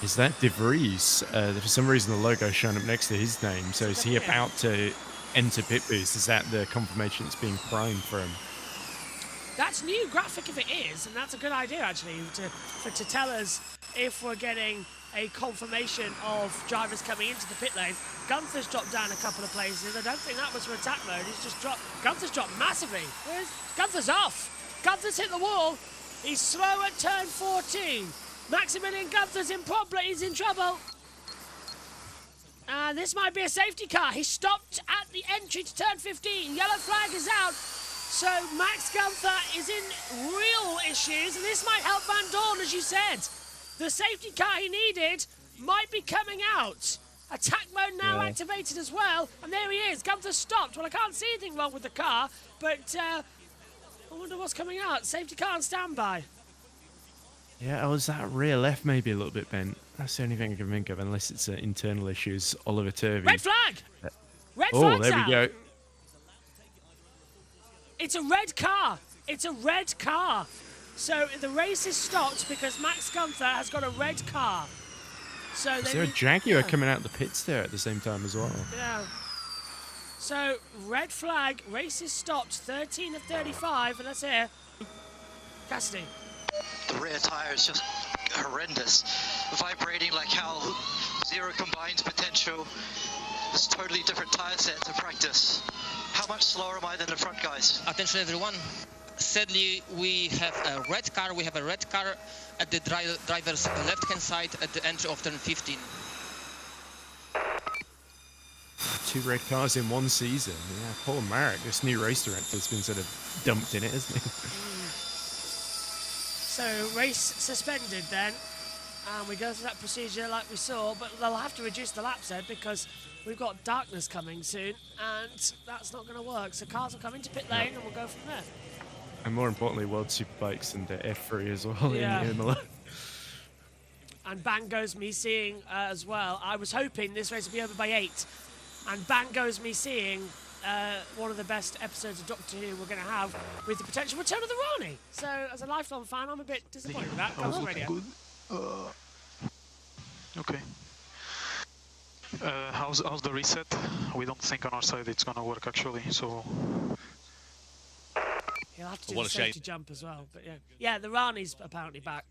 Is that De Vries? For some reason the logo showing up next to his name. So is he about to enter pit boost? Is that the confirmation that's being primed for him? That's new graphic if it is, and that's a good idea actually to tell us if we're getting a confirmation of drivers coming into the pit lane. Gunther's dropped down a couple of places. I don't think that was for attack mode. He's just dropped. Gunther's dropped massively. Gunther's off. Gunther's hit the wall. He's slow at turn 14. Maximilian Gunther's he's in trouble. This might be a safety car. He stopped at the entry to turn 15. Yellow flag is out. So Max Gunther is in real issues, and this might help Van Dorn, as you said. The safety car he needed might be coming out. Attack mode now activated as well, and there he is. Gunther stopped. Well, I can't see anything wrong with the car, but I wonder what's coming out. Safety car on standby. Yeah, was that rear left maybe a little bit bent? That's the only thing I can think of, unless it's internal issues. Oliver Turvey. Red flag! Red flag's Oh, there we go. It's a red car. It's a red car. So the race is stopped because Max Gunther has got a red car. So is there a Jaguar coming out of the pits there at the same time as well? Yeah. So red flag, race is stopped. 13 of 35, and that's here. Cassidy. The rear tyre is just horrendous. Vibrating like hell. Zero combined potential. It's a totally different tyre set to practice. How much slower am I than the front guys? Attention everyone. Sadly, we have a red car. We have a red car at the driver's left-hand side at the entry of turn 15. 2 red cars in one season. Yeah, Paul Marek, this new race director, has been sort of dumped in it, hasn't he? So race suspended then, and we go through that procedure like we saw, but they'll have to reduce the laps then because we've got darkness coming soon, and that's not going to work. So cars will come into pit lane, and we'll go from there. And more importantly, World Superbikes and F3 as well in Imola. And bang goes me seeing as well. I was hoping this race would be over by 8. And bang goes me seeing one of the best episodes of Doctor Who we're going to have with the potential return of the Rani. So, as a lifelong fan, I'm a bit disappointed with that. Comes on radio. Good. Okay. How's the reset? We don't think on our side it's gonna work actually, so... He'll have to do the safety jump as well, but yeah. Yeah, the Rani's apparently back.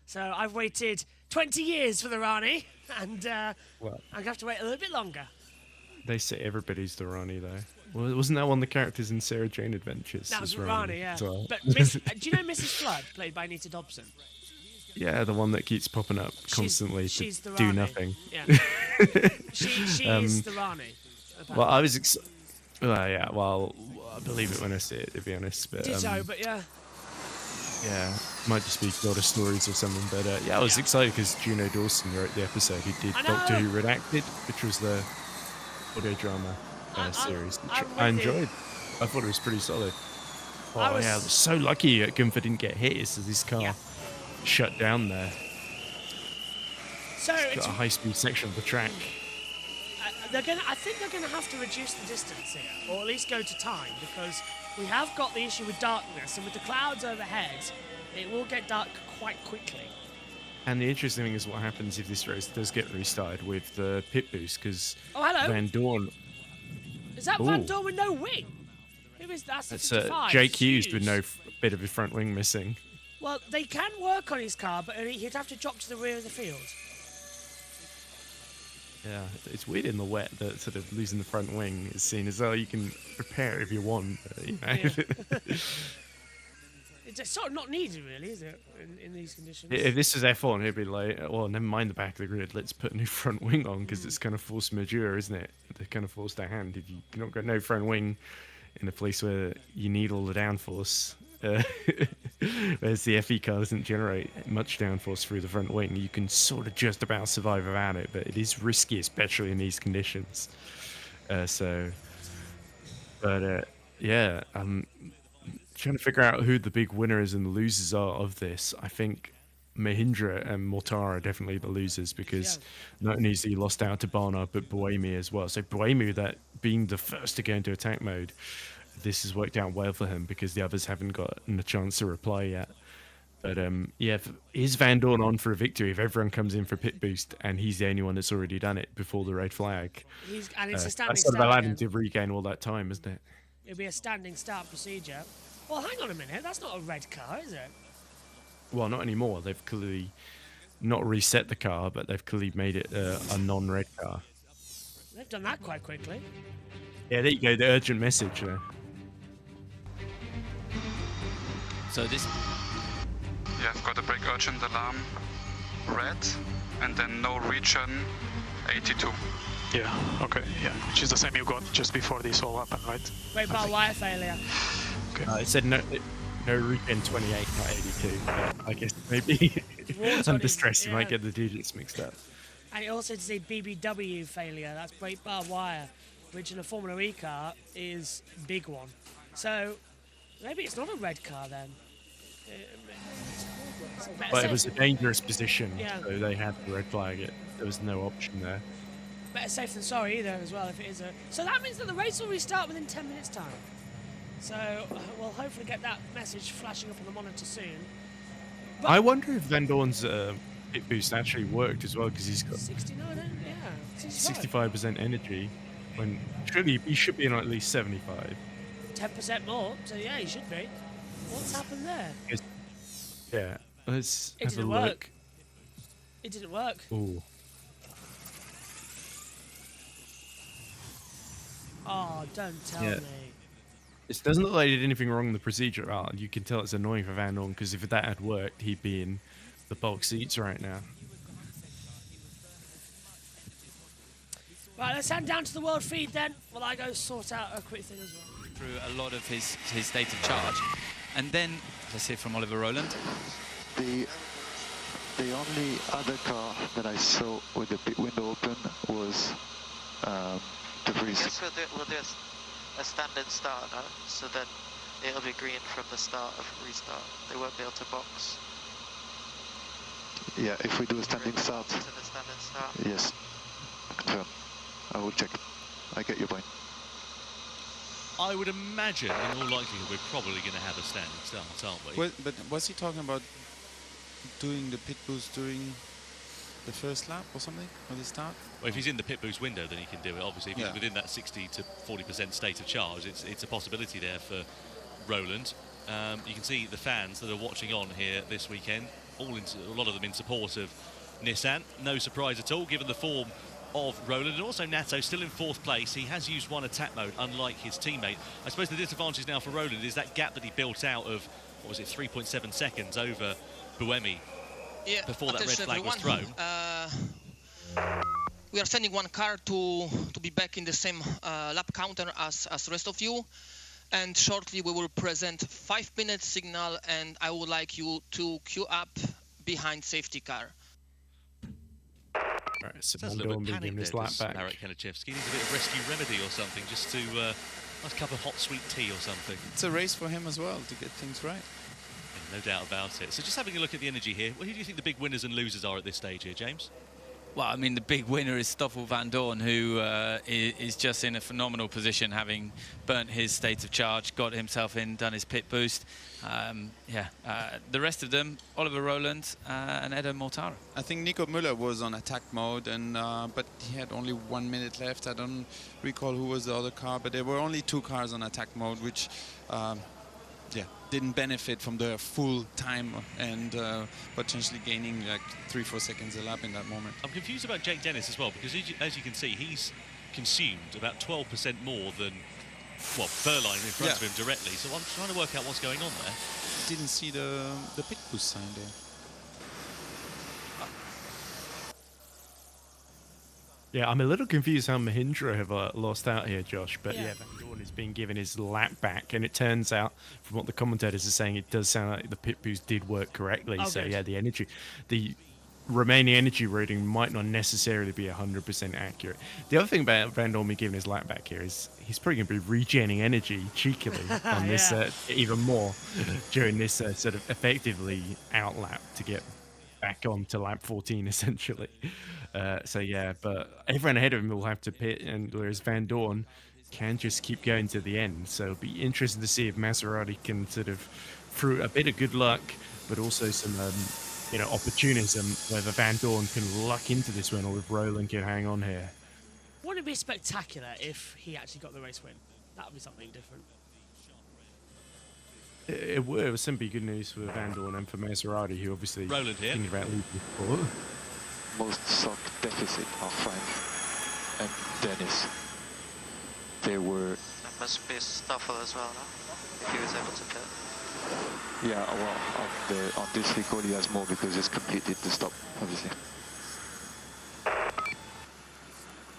So I've waited 20 years for the Rani, and Well, I'm going to have to wait a little bit longer. they say everybody's the Rani though. Well, wasn't that one of the characters in Sarah Jane Adventures? That was Rani, yeah. Well. But do you know Mrs. Flood, played by Anita Dobson? Yeah, the one that keeps popping up constantly she's to the do Rani. nothing. Yeah. she is the Rani. Well, I was well, yeah, well, I believe it when I see it, to be honest. But, Ditto, but yeah. Yeah, might just be a lot of stories or something. But yeah, I was excited because Juno Dawson wrote the episode who did Doctor Who Redacted, which was the audio drama series, which I enjoyed. I thought it was pretty solid. Oh, yeah, I was so lucky that Gunther didn't get hit, so this car shut down there. So it's got a high-speed section of the track. I think they're gonna have to reduce the distance here, or at least go to time, because we have got the issue with darkness, and with the clouds overhead, it will get dark quite quickly. And the interesting thing is what happens if this race does get restarted with the pit boost, because Van Dorn. Is that Van Dorn with no wing? Who is that? That's Jake Hughes with no bit of his front wing missing. Well, they can work on his car, but he'd have to drop to the rear of the field. Yeah, it's weird in the wet that sort of losing the front wing is seen as though you can repair it if you want. You know? Yeah. It's sort of not needed, really, is it, in these conditions? If this was F1, it'd be like, well, never mind the back of the grid, let's put a new front wing on, because it's kind of force majeure, isn't it? They kind of forced their hand. If you've not got no front wing in a place where you need all the downforce, whereas the FE car doesn't generate much downforce through the front wing, you can sort of just about survive without it, but it is risky, especially in these conditions. Yeah, trying to figure out who the big winners and the losers are of this. I think Mahindra and Mortara are definitely the losers, because not only has he lost out to Barnard, but Buemi as well. So Buemi, that being the first to go into attack mode, this has worked out well for him because the others haven't gotten a chance to reply yet. But yeah, is Van Dorn on for a victory if everyone comes in for pit boost and he's the only one that's already done it before the red flag? And it's a standing that's sort of start allowed again. him to regain all that time, isn't it? It'll be a standing start procedure. Well, hang on a minute. That's not a red car, is it? Well, not anymore. They've clearly not reset the car, but they've clearly made it a non-red car. They've done that quite quickly. Yeah, there you go. The urgent message there. So this... Yeah, I've got a brake urgent alarm, red, and then no region, 82. Yeah, okay, yeah, which is the same you got just before this all happened, right? Great bar wire failure. Okay. It said no region 28, not 82. I guess maybe under stress you might get the digits mixed up. And it also says BBW failure. That's brake bar wire, which in a Formula E car is big one. So maybe it's not a red car then. But it was a dangerous position, Yeah. so they had to red flag it. There was no option there. Better safe than sorry either as well if it is a... So that means that the race will restart within 10 minutes time. So we'll hopefully get that message flashing up on the monitor soon. But I wonder if Van Dorn's pit boost actually worked as well, because he's got 69, yeah. 65. 65% energy, when surely he should be on at least 75. 10% more, so yeah, he should be. What's happened there? Yeah, let's It have a didn't look. work. It didn't work. Ooh. Oh, don't tell Yeah. me. It doesn't look like he did anything wrong in the procedure at all. You can tell it's annoying for Van Dorn, because if that had worked, he'd be in the box seats right now. Right, let's head down to the world feed then, while I go sort out a quick thing as well. Through a lot of his state of charge. And then, let's hear from Oliver Rowland. The only other car that I saw with the pit window open was the Vries. Yes, we'll do a standing start now, so then it'll be green from the start of restart. They won't be able to box. Yeah, if we do a standing start. To the standing start. Yes, confirm. I will check. I get your point. I would imagine, in all likelihood, we're probably going to have a standing start, aren't we? Well, but was he talking about doing the pit boost during the first lap or something, or the start? Well, if he's in the pit boost window, then he can do it. Obviously, if he's within that 60 to 40% state of charge, it's a possibility there for Roland. You can see the fans that are watching on here this weekend, a lot of them in support of Nissan. No surprise at all, given the form of Roland, and also Nato still in 4th place. He has used one attack mode, unlike his teammate. I suppose the disadvantage now for Roland is that gap that he built out of, what was it, 3.7 seconds over Buemi before that red flag was thrown. We are sending one car to be back in the same lap counter as the rest of you, and shortly we will present 5-minute signal, and I would like you to queue up behind safety car. All right, so Sounds a little bit panicked his there, lap does back. Marek Kanichevsky needs a bit of rescue remedy or something, just to nice cup of hot sweet tea or something. It's a race for him as well to get things right. Yeah, no doubt about it. So just having a look at the energy here, who do you think the big winners and losers are at this stage here, James? Well, I mean, the big winner is Stoffel van Dorn, who is just in a phenomenal position, having burnt his state of charge, got himself in, done his pit boost. The rest of them, Oliver Rowland and Edo Mortara. I think Nico Müller was on attack mode, and but he had only 1 minute left. I don't recall who was the other car, but there were only 2 cars on attack mode, which didn't benefit from the full time and potentially gaining like 3-4 seconds a lap in that moment. I'm confused about Jake Dennis as well, because as you can see, he's consumed about 12% more than, well, Furline in front of him directly. So I'm trying to work out what's going on there. Didn't see the pit boost sign there. Yeah, I'm a little confused how Mahindra have lost out here, Josh. But yeah, Van Dorn has been given his lap back, and it turns out, from what the commentators are saying, it does sound like the pit boost did work correctly. So yeah, the remaining energy rating might not necessarily be 100% accurate. The other thing about Van Dorn being given his lap back here is he's probably going to be regenning energy cheekily on this even more during this sort of effectively out lap to get back on to lap 14 essentially. So yeah, but everyone ahead of him will have to pit, and whereas Van Dorn can just keep going to the end. So it'll be interesting to see if Maserati can sort of, through a bit of good luck, but also some opportunism, whether Van Dorn can luck into this one or if Roland can hang on here. Wouldn't it be spectacular if he actually got the race win? That would be something different. It would simply good news for Van Dorn and for Maserati, who obviously Roland here. thinking about leading before. Most sock deficit are Frank and Dennis. They were... That must be Stoffel as well, no? If he was able to pit. Yeah, well, on this vehicle he has more because he's completed the stop, obviously.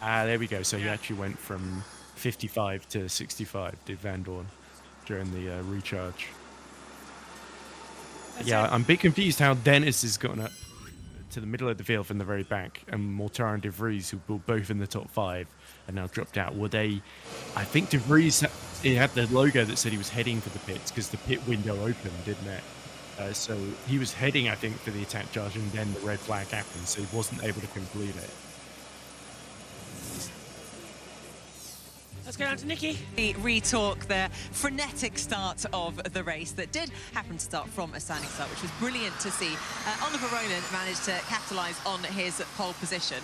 There we go. So he actually went from 55 to 65, did Van Dorn, during the recharge. I'm a bit confused how Dennis has gotten up to the middle of the field from the very back, and Mortar and De Vries, who were both in the top 5, are now dropped out. I think De Vries, he had the logo that said he was heading for the pits because the pit window opened, didn't it? So he was heading, I think, for the attack charge, and then the red flag happened, so he wasn't able to complete it. Let's go down to Nikki. The re-talk, the frenetic start of the race that did happen to start from a standing start, which was brilliant to see. Oliver Rowland managed to capitalise on his pole position.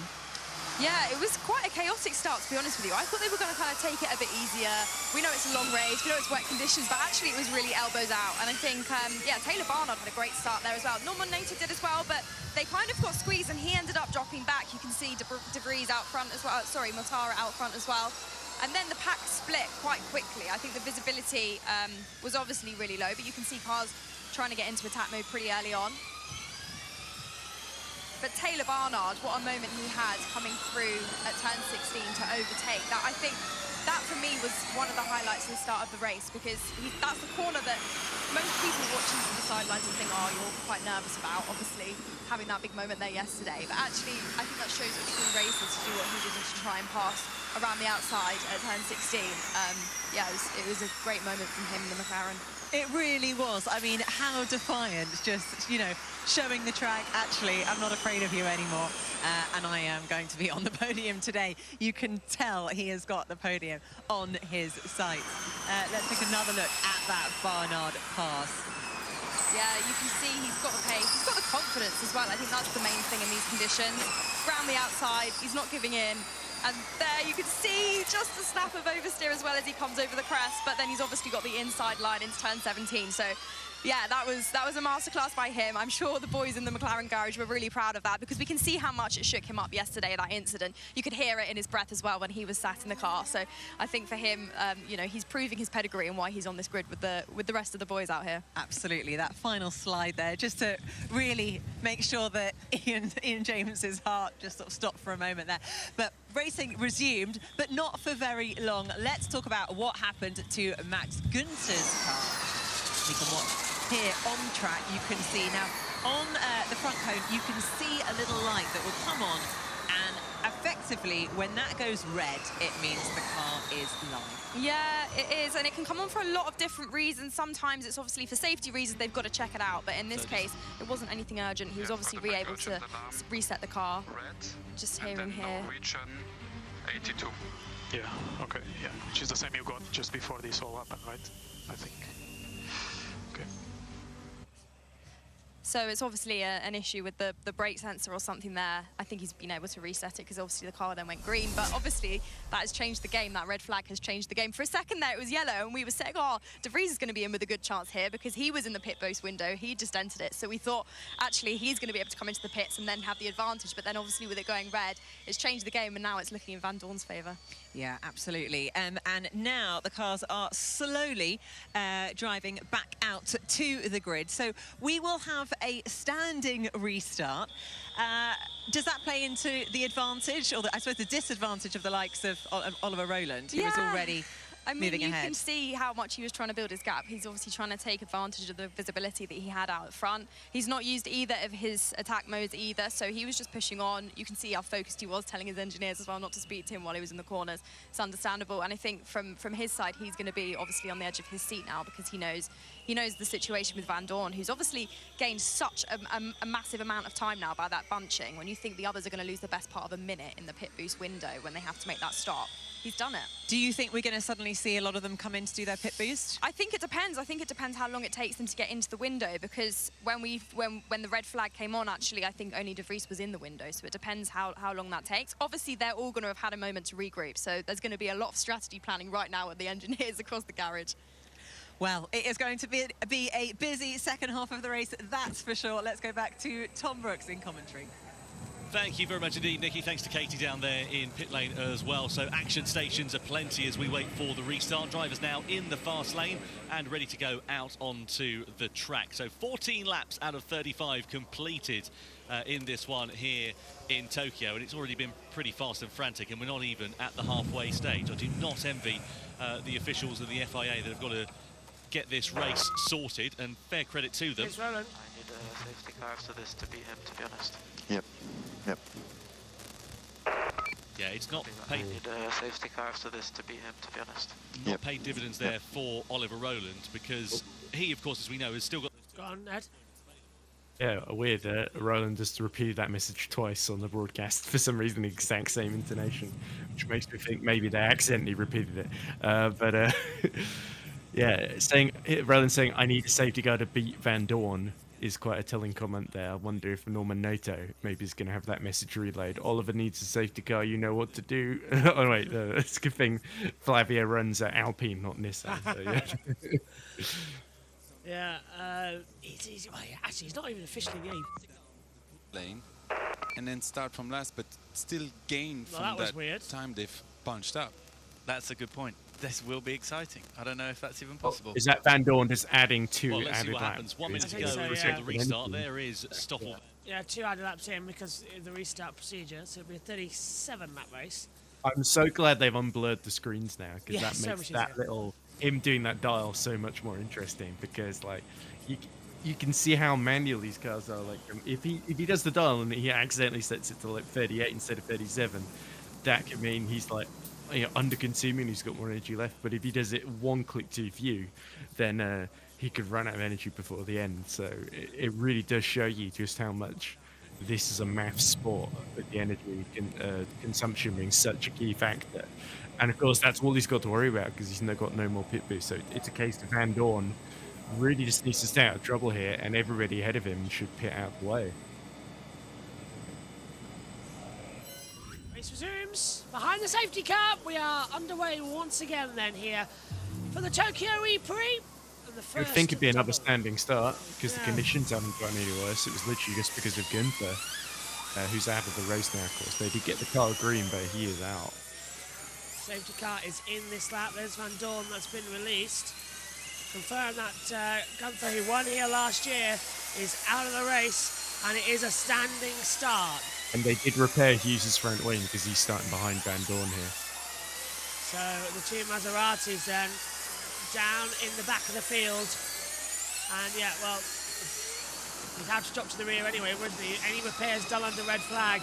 Yeah, it was quite a chaotic start, to be honest with you. I thought they were going to kind of take it a bit easier. We know it's a long race, we know it's wet conditions, but actually it was really elbows out. And I think, Taylor Barnard had a great start there as well. Norman Nater did as well, but they kind of got squeezed and he ended up dropping back. You can see De Vries out front as well, Mortara out front as well. And then the pack split quite quickly. I think the visibility was obviously really low, but you can see cars trying to get into attack mode pretty early on. But Taylor Barnard, what a moment he had coming through at turn 16 to overtake. That, I think, that for me was one of the highlights of the start of the race, because that's the corner that most people watching from the sidelines will think, oh, you're quite nervous about, obviously, having that big moment there yesterday. But actually, I think that shows a true racer to do what he did, to try and pass around the outside at turn 16. It was a great moment from him in the McLaren. It really was. I mean, how defiant, just, you know, showing the track, actually, I'm not afraid of you anymore, and I am going to be on the podium today. You can tell he has got the podium on his sights. Let's take another look at that Barnard pass. Yeah, you can see he's got the pace, he's got the confidence as well. I think that's the main thing in these conditions. Round the outside, he's not giving in. And there you can see just a snap of oversteer as well as he comes over the crest, but then he's obviously got the inside line into turn 17. So yeah, that was a masterclass by him. I'm sure the boys in the McLaren garage were really proud of that, because we can see how much it shook him up yesterday, that incident. You could hear it in his breath as well when he was sat in the car. So I think for him, you know, he's proving his pedigree and why he's on this grid with the rest of the boys out here. Absolutely, that final slide there, just to really make sure that Ian James's heart just sort of stopped for a moment there. But racing resumed, but not for very long. Let's talk about what happened to Max Günther's car. We can watch here on track. You can see now on the front cone, you can see a little light that will come on, and effectively when that goes red, it means the car is live. Yeah, it is, and it can come on for a lot of different reasons. Sometimes it's obviously for safety reasons, they've got to check it out, but in this case it wasn't anything urgent. He was obviously able to reset the car. Just hearing here. 82. Yeah, okay, yeah. Which is the same you got just before this all happened, right? I think. Okay. So it's obviously an issue with the brake sensor or something there. I think he's been able to reset it because obviously the car then went green, but obviously that has changed the game. That red flag has changed the game. For a second there it was yellow and we were saying, oh, De Vries is going to be in with a good chance here because he was in the pit boast window. He just entered it. So we thought actually he's going to be able to come into the pits and then have the advantage. But then obviously with it going red, it's changed the game and now it's looking in Van Dorn's favour. Yeah, absolutely. And now the cars are slowly driving back out to the grid. So we will have a standing restart. Does that play into the advantage, or I suppose the disadvantage of the likes of Oliver Rowland, who was already moving ahead? You can see how much he was trying to build his gap. He's obviously trying to take advantage of the visibility that he had out front. He's not used either of his attack modes either, so he was just pushing on. You can see how focused he was, telling his engineers as well not to speak to him while he was in the corners. It's understandable, and I think from his side, he's going to be obviously on the edge of his seat now because he knows the situation with Van Dorn, who's obviously gained such a massive amount of time now by that bunching. When you think the others are going to lose the best part of a minute in the pit boost window when they have to make that stop, he's done it. Do you think we're going to suddenly see a lot of them come in to do their pit boost? I think it depends. I think it depends how long it takes them to get into the window, because when the red flag came on, actually, I think only De Vries was in the window, so it depends how long that takes. Obviously, they're all going to have had a moment to regroup, so there's going to be a lot of strategy planning right now with the engineers across the garage. Well, it is going to be a busy second half of the race, that's for sure. Let's go back to Tom Brooks in commentary. Thank you very much indeed, Nikki. Thanks to Katie down there in pit lane as well. So action stations are plenty as we wait for the restart. Drivers now in the fast lane and ready to go out onto the track. So 14 laps out of 35 completed in this one here in Tokyo, and it's already been pretty fast and frantic, and we're not even at the halfway stage. I do not envy the officials of the FIA that have got to get this race sorted, and fair credit to them. I need a safety car after this to beat him, to be honest. Yep. Yeah, it's not paid. I need a safety car after this to beat him, to be honest. Not paid dividends there for Oliver Rowland, because he, of course, as we know, has still got... Go on, Ed. Yeah, weird. Roland just repeated that message twice on the broadcast for some reason, the exact same intonation, which makes me think maybe they accidentally repeated it. Yeah, Roland saying, I need a safety car to beat Van Dorn is quite a telling comment there. I wonder if Norman Noto maybe is going to have that message relayed. Oliver needs a safety car, you know what to do. Oh, wait, it's a good thing Flavio runs at Alpine, not Nissan. So, yeah. Yeah, actually, he's not even officially in the lane, and then start from last, but still gain from that time they've bunched up. That's a good point. This will be exciting. I don't know if that's even possible. Is that Van Dorn just adding two well, let's added see what laps? happens. 1 minute to go so, before the restart. There is Stoffel. Yeah, 2 added laps in because of the restart procedure, so it'll be a 37 lap race. I'm so glad they've unblurred the screens now, because that so makes that him doing that dial so much more interesting, because like you can see how manual these cars are. Like if he does the dial and he accidentally sets it to like 38 instead of 37, that could mean he's like under consuming, he's got more energy left. But if he does it one click to view, then he could run out of energy before the end. So it really does show you just how much this is a math sport, with the energy consumption being such a key factor. And of course, that's all he's got to worry about because he's got no more pit boost. So it's a case of Van Dorn really just needs to stay out of trouble here, and everybody ahead of him should pit out the way. Race resumes behind the safety car. We are underway once again then here for the Tokyo EPrix. I would think it'd be another standing start because the conditions haven't gotten any worse. It was literally just because of Gunther, who's out of the race now, of course. They did get the car green, but he is out. Safety car is in this lap. There's Van Dorn that's been released. Confirm that Gunther, who won here last year, is out of the race, and it is a standing start. And they did repair Hughes' front wing because he's starting behind Van Dorn here. So the two Maseratis then down in the back of the field, and yeah, well, he'd have to drop to the rear anyway, wouldn't he? Any repairs done under red flag,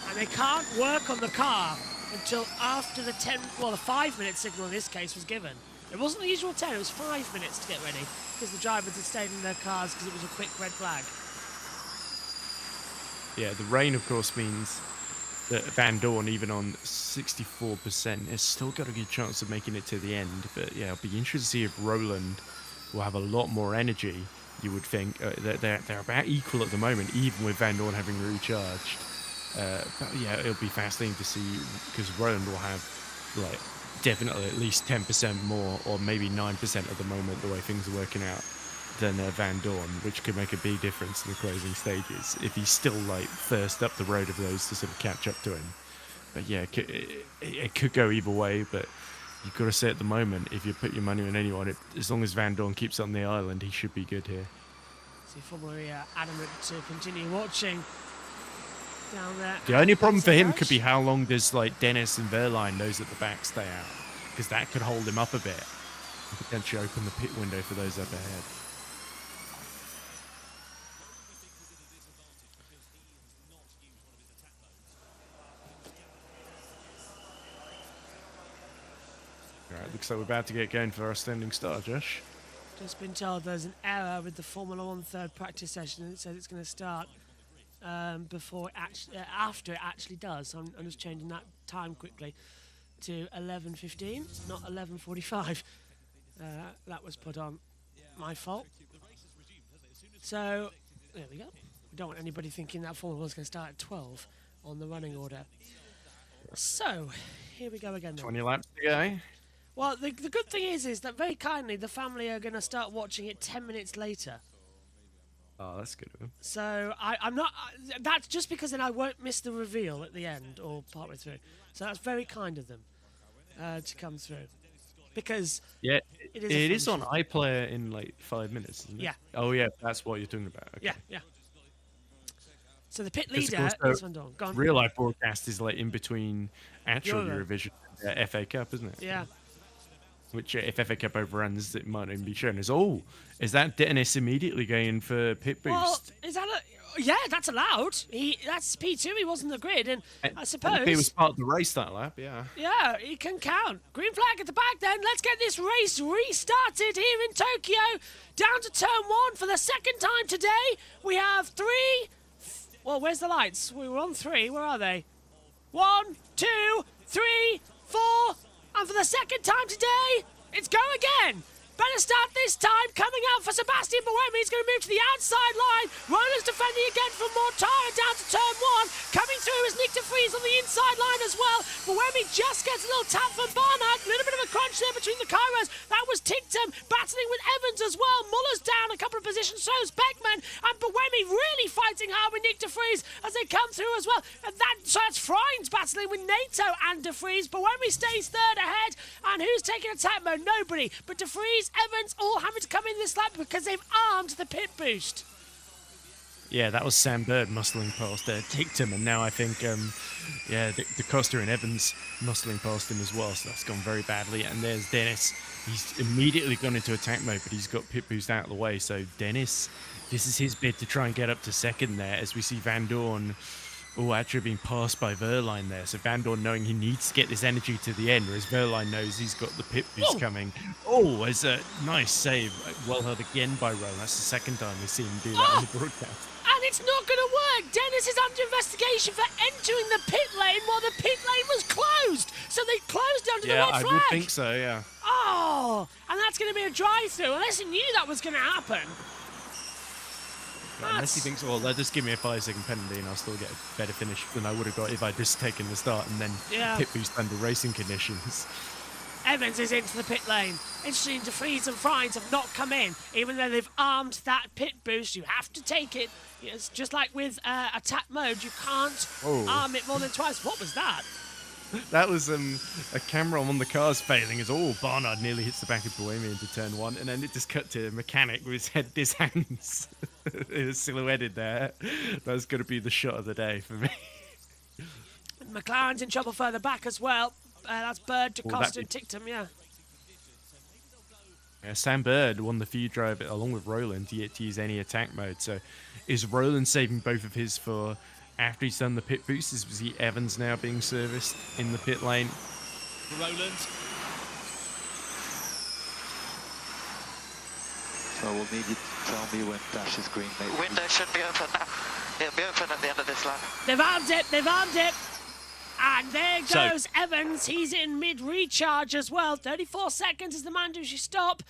and they can't work on the car until after the 5-minute signal in this case was given. It wasn't the usual 10, it was 5 minutes to get ready because the drivers had stayed in their cars because it was a quick red flag. Yeah, the rain of course means that Van Dorn, even on 64%, has still got a good chance of making it to the end. But yeah, it'll be interesting to see if Roland will have a lot more energy. You would think they're about equal at the moment, even with Van Dorn having recharged. But yeah, it'll be fascinating to see because Roland will have like definitely at least 10% more, or maybe 9% at the moment, the way things are working out, than Van Dorn, which could make a big difference in the closing stages if he's still like first up the road of those to sort of catch up to him. But yeah, it could go either way, but you've got to say at the moment, if you put your money on anyone, as long as Van Dorn keeps on the island, he should be good here. See, Formula E adamant to continue watching down there. The only problem for him could be how long does like Dennis and Verline, those at the back, stay out, because that could hold him up a bit and potentially open the pit window for those up ahead. Alright, looks like we're about to get going for our standing start, Josh. Just been told there's an error with the Formula 1 third practice session, and it says it's going to start before after it actually does. So I'm just changing that time quickly to 11:15, not 11:45. That was put on my fault. So there we go. We don't want anybody thinking that Formula 1 is going to start at 12 on the running order. So here we go again. 20 laps to go. Well, the good thing is that very kindly the family are going to start watching it 10 minutes later. Oh, that's good of them. So I'm not. That's just because then I won't miss the reveal at the end or partway through. So that's very kind of them to come through. Because yeah, it is on iPlayer in like 5 minutes, isn't it? Yeah. Oh yeah, that's what you're talking about. Okay. Yeah. So the pit leader is Van Dorn. Gone. Real life broadcast is like in between actual Eurovision and FA Cup, isn't it? Yeah. Which, if FA Cup overruns, it might even be shown as, oh, is that Dennis immediately going for pit boost? Well, is that yeah, that's allowed. That's P2, he wasn't the grid, and I suppose... He was part of the race that lap, yeah. Yeah, he can count. Green flag at the back then. Let's get this race restarted here in Tokyo. Down to turn 1 for the second time today. We have 3... Well, where's the lights? We were on 3. Where are they? 1, 2, 3, 4... And for the second time today, it's go again. Better start this time. Coming out for Sebastian Buemi. He's going to move to the outside line. Roland's defending again from Mortara down to turn 1. Coming through is Nick de Vries on the inside line as well. Buemi just gets a little tap from Barnard. A little bit of a crunch there between the Kairos. That was Tinktum battling with Evans as well. Muller's down a couple of positions. So is Beckman. And Buemi really fighting hard with Nick de Vries as they come through as well. And so that's Freins battling with Nato and de Vries. Buemi stays third ahead. And who's taking attack mode? Nobody. But de Vries, Evans all having to come in this lap because they've armed the pit boost. Yeah, that was Sam Bird muscling past Ticktum, and now I think, the Costa and Evans muscling past him as well, so that's gone very badly. And there's Dennis. He's immediately gone into attack mode, but he's got pit boost out of the way. So Dennis, this is his bid to try and get up to second there, as we see Van Dorn Oh, actually being passed by Verline there. So Van Dorn knowing he needs to get this energy to the end, whereas Verline knows he's got the pit boost coming. Oh, it's a nice save. Well held again by Roland. That's the second time we've seen him do that on the broadcast. And it's not going to work. Dennis is under investigation for entering the pit lane while the pit lane was closed. So they closed under the red flag. Yeah, I would think so, yeah. Oh, and that's going to be a drive-through. Unless he knew that was going to happen. Unless he thinks, well, they'll just give me a 5-second penalty and I'll still get a better finish than I would have got if I'd just taken the start and then pit boost under racing conditions. Evans is into the pit lane. Interesting, De Vries and Frines have not come in. Even though they've armed that pit boost, you have to take it. It's just like with attack mode, you can't arm it more than twice. What was that? That was a camera on one of the cars failing as Barnard nearly hits the back of Bohemia into turn 1, and then it just cut to a mechanic with his head in his hands. It was silhouetted there. That was going to be the shot of the day for me. McLaren's in trouble further back as well. That's Bird, DeCosta, and Tictum, yeah. Sam Bird won the few drive along with Roland yet to use any attack mode. So is Roland saving both of his for after he's done the pit boost? Is he Evans now being serviced in the pit lane? Roland. So we'll need you to tell me when dash is green, mate. Window should be open now. It'll be open at the end of this lap. They've armed it, they've armed it. And there goes Evans. He's in mid-recharge as well. 34 seconds is the mandatory stop.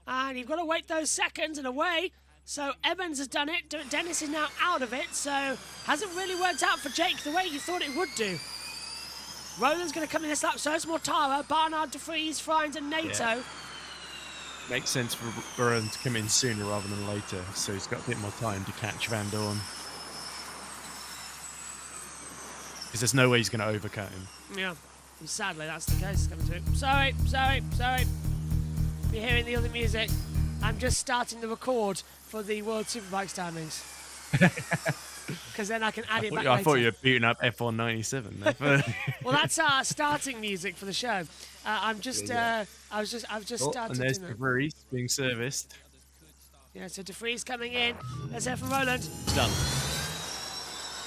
And you've got to wait those seconds and away. So Evans has done it. Dennis is now out of it. So hasn't really worked out for Jake the way you thought it would do. Roland's going to come in this lap. So it's Mortara, Barnard, De Vries, Frines and NATO. Yeah. Makes sense for Roland to come in sooner rather than later. So he's got a bit more time to catch Van Dorn. Because there's no way he's going to overcut him. Yeah, and sadly that's the case. Coming through. Sorry. You're hearing the other music. I'm just starting the record for the World Superbike standings. Because then I can add it back later. I thought you were beating up F197. Well, that's our starting music for the show. I've just started. And there's De Vries being serviced. Yeah, so De Vries coming in. Let's hear from Roland. It's done.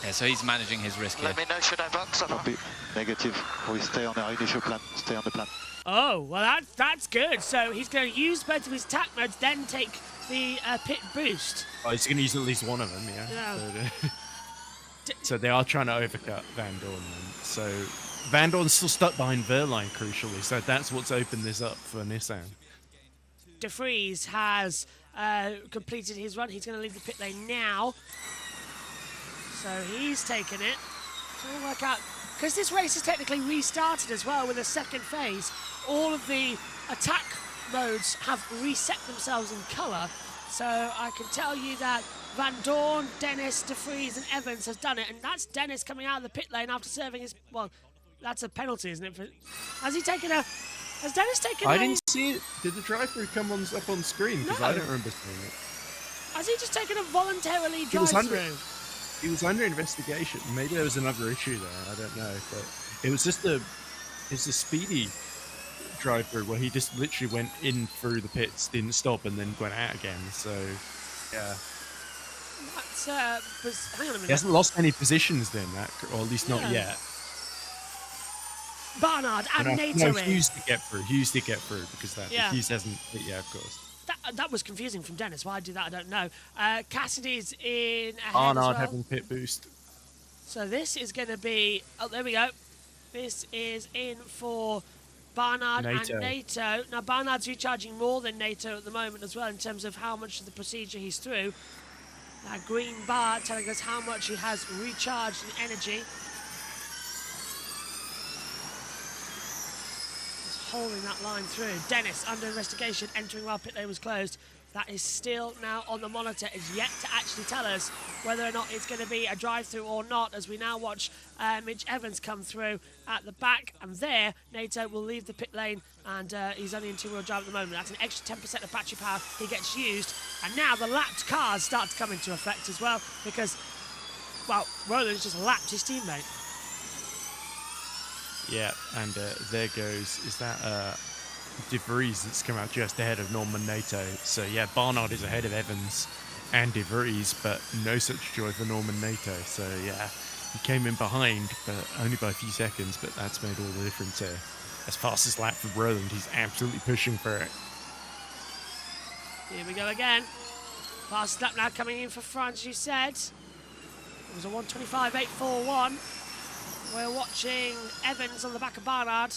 Yeah, so he's managing his risk here. Let me know, should I box or not? Negative. We stay on our initial plan. Stay on the plan. Oh, well, that's good. So he's going to use both of his attack modes, then take the pit boost. Oh, he's going to use at least one of them, yeah. So they are trying to overcut Van Dorn. So Van Dorn's still stuck behind Verline, crucially. So that's what's opened this up for Nissan. De Vries has completed his run. He's going to leave the pit lane now. So he's taken it. Trying to work out, because this race is technically restarted as well with a second phase. All of the attack modes have reset themselves in colour. So I can tell you that Van Dorn, Dennis, De Vries and Evans has done it. And that's Dennis coming out of the pit lane after serving his... Well, that's a penalty, isn't it? Has he taken a... Has Dennis taken I didn't see it. Did the drive-through come up on screen? Because I don't remember seeing it. Has he just taken a voluntarily drive-through? He was under investigation. Maybe there was another issue there. I don't know. But it was just a speedy drive-through where he just literally went in through the pits, didn't stop, and then went out again. So, yeah. That's, hang on a minute. He hasn't lost any positions then, or at least not yet. Barnard and NATO in. Hughes did get through because that. Yeah. Hughes hasn't. Yeah, of course. That was confusing from Dennis. Why I do that, I don't know. Cassidy's in ahead Barnard as well. having pit boost. So this is going to be... Oh, there we go. This is in for Barnard and NATO. Now, Barnard's recharging more than NATO at the moment as well in terms of how much of the procedure he's through. That green bar telling us how much he has recharged in energy. Holding that line through. Dennis under investigation, entering while pit lane was closed. That is still now on the monitor, is yet to actually tell us whether or not it's going to be a drive-through or not, as we now watch Mitch Evans come through at the back. And there, NATO will leave the pit lane, and he's only in two-wheel drive at the moment. That's an extra 10% of battery power he gets used. And now the lapped cars start to come into effect as well, because, well, Roland's just lapped his teammate. Yeah, and there goes, is that De Vries that's come out just ahead of Norman NATO. So yeah, Barnard is ahead of Evans and De Vries, but no such joy for Norman NATO. So yeah, He came in behind, but only by a few seconds, but that's made all the difference here. As fastest lap for Roland, he's absolutely pushing for it. Here we go again. Fastest lap now coming in for France, you said. It was a 1:25.841. We're watching Evans on the back of Barnard.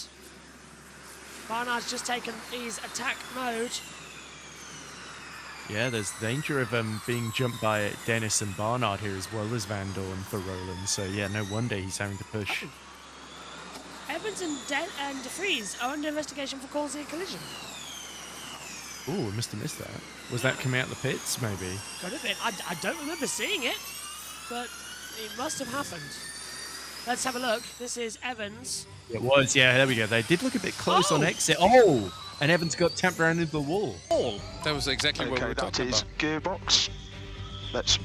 Barnard's just taken his attack mode. Yeah, there's danger of being jumped by Dennis and Barnard here as well as Van Dorn for Roland. So yeah, no wonder he's having to push. Evans and De Vries are under investigation for causing a collision. Ooh, we must have missed that. Was that coming out the pits, maybe? Could have been. I don't remember seeing it, but it must have happened. Let's have a look. This is Evans. It was, yeah, there we go. They did look a bit close on exit. Oh! And Evans got tapped around into the wall. Oh! That was exactly what we were talking about. Gearbox. Let's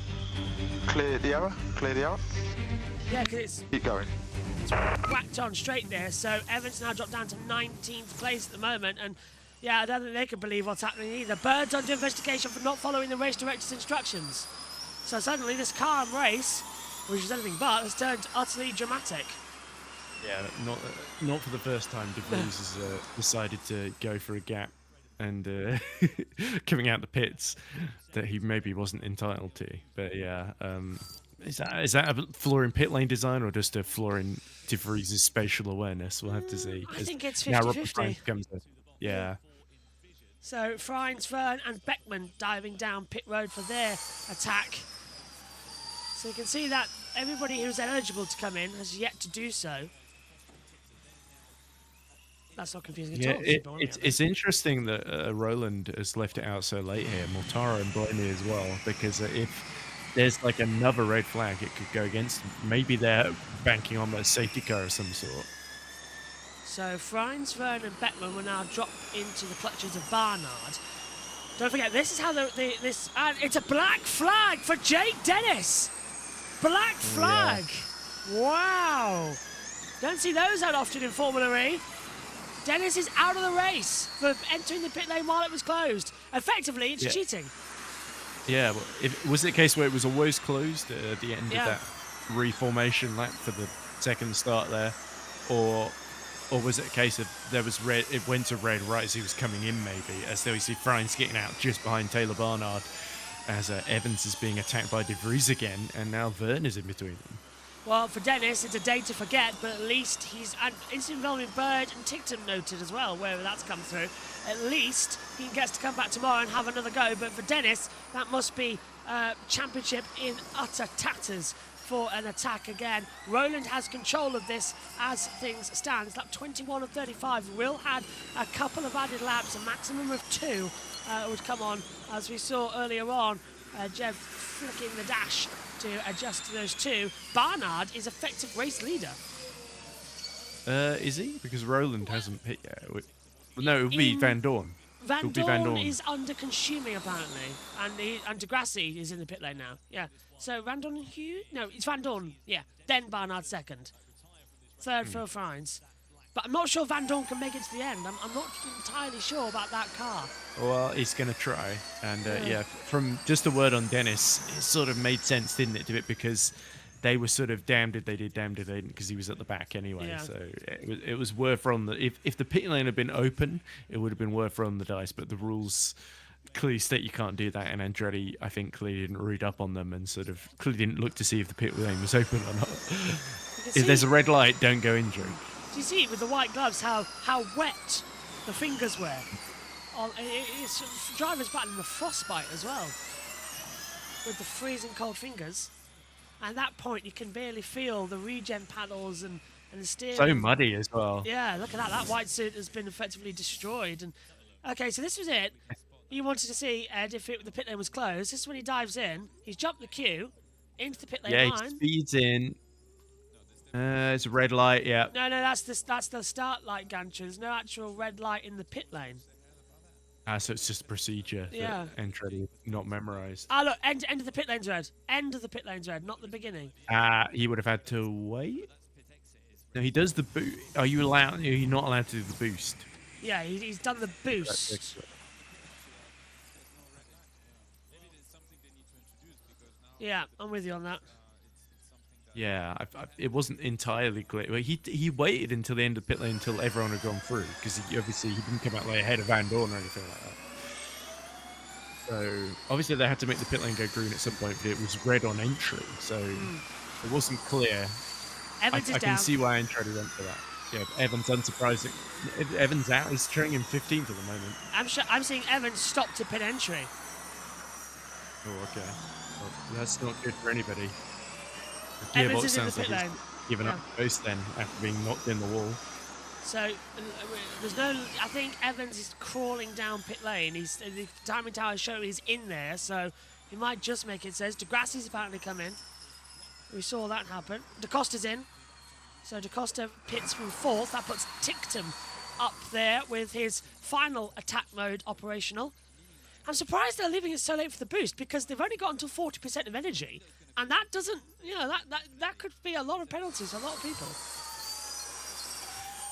clear the error. Clear the error. Yeah, because it's... Keep going. Whacked on straight there, so Evans now dropped down to 19th place at the moment, and yeah, I don't think they can believe what's happening either. Bird's under investigation for not following the race director's instructions. So suddenly this calm race, which is anything but, has turned utterly dramatic. Yeah, not for the first time. De Vries has decided to go for a gap and coming out the pits that he maybe wasn't entitled to. But yeah, is that a flaw in pit lane design or just a flaw in De Vries' spatial awareness? We'll have to see. I think it's now 50-50. comes in. Yeah. So Frines, Verne and Beckman diving down pit road for their attack. So you can see that everybody who's eligible to come in has yet to do so. That's not confusing at all. It's interesting that Roland has left it out so late here. Mortara and Blaney as well, because if there's like another red flag, it could go against them. Maybe they're banking on a safety car of some sort. So Frines, Verne and Beckman will now drop into the clutches of Barnard. Don't forget, this is how this... And it's a black flag for Jake Dennis! Black flag! Yeah. Wow! Don't see those that often in Formula E. Dennis is out of the race for entering the pit lane while it was closed. Effectively, it's cheating. Yeah, well, was it a case where it was always closed at the end of that reformation lap for the second start there? Or was it a case of there was red, it went to red right as he was coming in maybe, as though we see Frines getting out just behind Taylor Barnard as Evans is being attacked by De Vries again, and now Verne is in between them. Well, for Dennis, it's a day to forget, but at least he's... And it's involving Bird and Ticton noted as well, wherever that's come through. At least he gets to come back tomorrow and have another go. But for Dennis, that must be championship in utter tatters for an attack again. Roland has control of this as things stand. Lap 21 of 35. Will had a couple of added laps, a maximum of 2 would come on, as we saw earlier on. Jeff flicking the dash to adjust to those 2. Barnard is effective race leader. Is he? Because Roland hasn't hit yet. No, it would be Van Dorn. Van Dorn is under consuming apparently, and Degrassi is in the pit lane now. Yeah. So Van Dorn and Hugh? No, it's Van Dorn. Yeah. Then Barnard second. Third for Frines. But I'm not sure Van Dorn can make it to the end. I'm not entirely sure about that car. Well, he's going to try. And yeah, from just a word on Dennis, it sort of made sense, didn't it, to it? Because they were sort of damned if they did, damned if they didn't, because he was at the back anyway. Yeah. So it was worth rolling the... If the pit lane had been open, it would have been worth rolling the dice. But the rules clearly state you can't do that. And Andretti, I think, clearly didn't read up on them and sort of clearly didn't look to see if the pit lane was open or not. If there's a red light, don't go in, Drew. Do you see with the white gloves how wet the fingers were? It's drivers battling the frostbite as well, with the freezing cold fingers. At that point, you can barely feel the regen paddles and the steering. So muddy as well. Yeah, look at that. That white suit has been effectively destroyed. And okay, so this was it. You wanted to see Ed if the pit lane was closed. This is when he dives in. He's jumped the queue into the pit lane line. Yeah, he speeds in. It's a red light, yeah. No, that's the start light gantry. There's no actual red light in the pit lane. So it's just a procedure that Andretti not memorised. Look, end of the pit lane's red. End of the pit lane's red, not the beginning. He would have had to wait. No, he does the boost. Are you not allowed to do the boost? Yeah, he's done the boost. Yeah, I'm with you on that. Yeah, it wasn't entirely clear. Well, he waited until the end of the pit lane until everyone had gone through, because obviously he didn't come out like ahead of Van Dorn or anything like that. So obviously they had to make the pit lane go green at some point, but it was red on entry, so it wasn't clear. Evans is I down. can see why Entry went for that. Yeah, Evans unsurprising. Evans out. He's turning in 15th at the moment. I'm seeing Evans stop to pit entry. Oh, okay. Well, that's not good for anybody. Evans Gearbox is in the sounds pit like lane. he's given up post then after being knocked in the wall. So there's no. I think Evans is crawling down pit lane. The timing tower is showing he's in there, so he might just make it. Says DeGrassi's apparently come in. We saw that happen. DaCosta's in. So DaCosta pits from 4th. That puts Tictum up there with his final attack mode operational. I'm surprised they're leaving it so late for the boost, because they've only got until 40% of energy, and that doesn't, that could be a lot of penalties for a lot of people.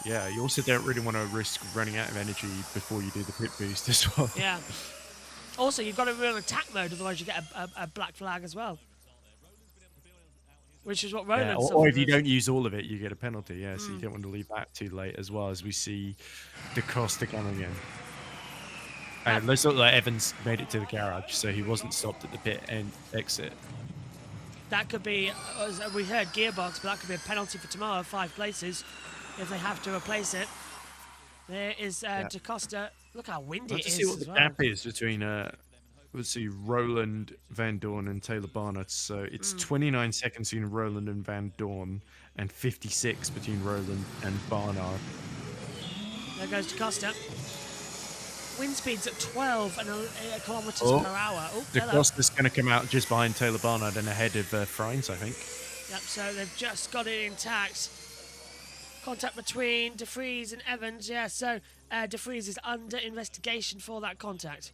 Yeah, you also don't really want to risk running out of energy before you do the pit boost as well. Yeah. Also, you've got to run attack mode, otherwise you get a black flag as well. Which is what Roland or if you don't use all of it, you get a penalty. Yeah, so you don't want to leave that too late as well, as we see DaCosta coming in. And it looks like Evans made it to the garage, so he wasn't stopped at the pit and exit. That could be, as we heard Gearbox, but that could be a penalty for tomorrow, 5 places, if they have to replace it. There is DaCosta. Look how windy it is. Let's see what the gap is between, let's see, Roland, Van Dorn, and Taylor Barnard. So it's 29 seconds between Roland and Van Dorn, and 56 between Roland and Barnard. There goes DaCosta. Wind speed's at 12 kilometers per hour. Oh, DaCosta's going to come out just behind Taylor Barnard and ahead of Freins, I think. Yep, so they've just got it intact. Contact between De Vries and Evans. Yeah, so De Vries is under investigation for that contact.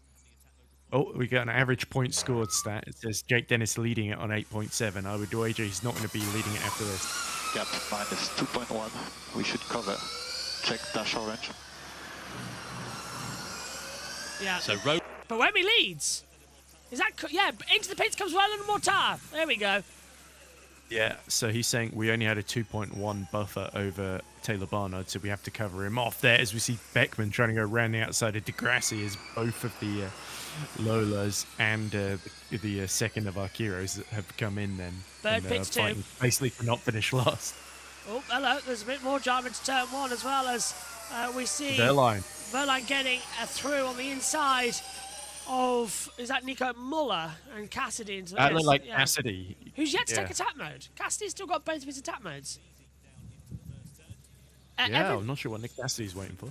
Oh, we got an average point scored stat. It says Jake Dennis leading it on 8.7. I would wager he's not going to be leading it after this. Gap minus 2.1. We should cover. Check dash orange. Yeah. So but Wemmy leads. Is that into the pits comes Roland Mortar. There we go. Yeah, so he's saying we only had a 2.1 buffer over Taylor Barnard, so we have to cover him off there, as we see Beckman trying to go around the outside of Degrassi, as both of the Lolas and the second of our Kiros have come in then. Third pits too. Basically to not finish last. Oh, hello. There's a bit more drama into turn 1, as well as we see Verline getting through on the inside of, is that Nico Muller and Cassidy into That looked like Cassidy. Who's yet to take attack mode. Cassidy's still got both of his attack modes. I'm not sure what Nick Cassidy's waiting for.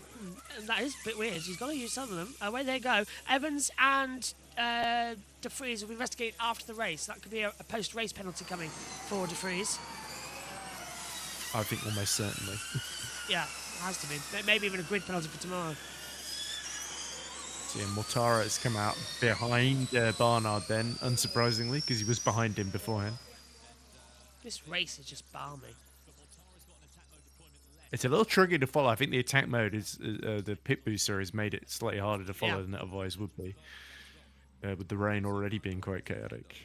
That is a bit weird. He's got to use some of them. Away they go. Evans and De Vries will investigate after the race. That could be a post-race penalty coming for De Vries. I think almost certainly. Yeah, it has to be. Maybe even a grid penalty for tomorrow. So yeah, Mortara has come out behind Barnard then, unsurprisingly, because he was behind him beforehand. This race is just balmy. It's a little tricky to follow. I think the attack mode is the pit booster has made it slightly harder to follow than it otherwise would be, with the rain already being quite chaotic.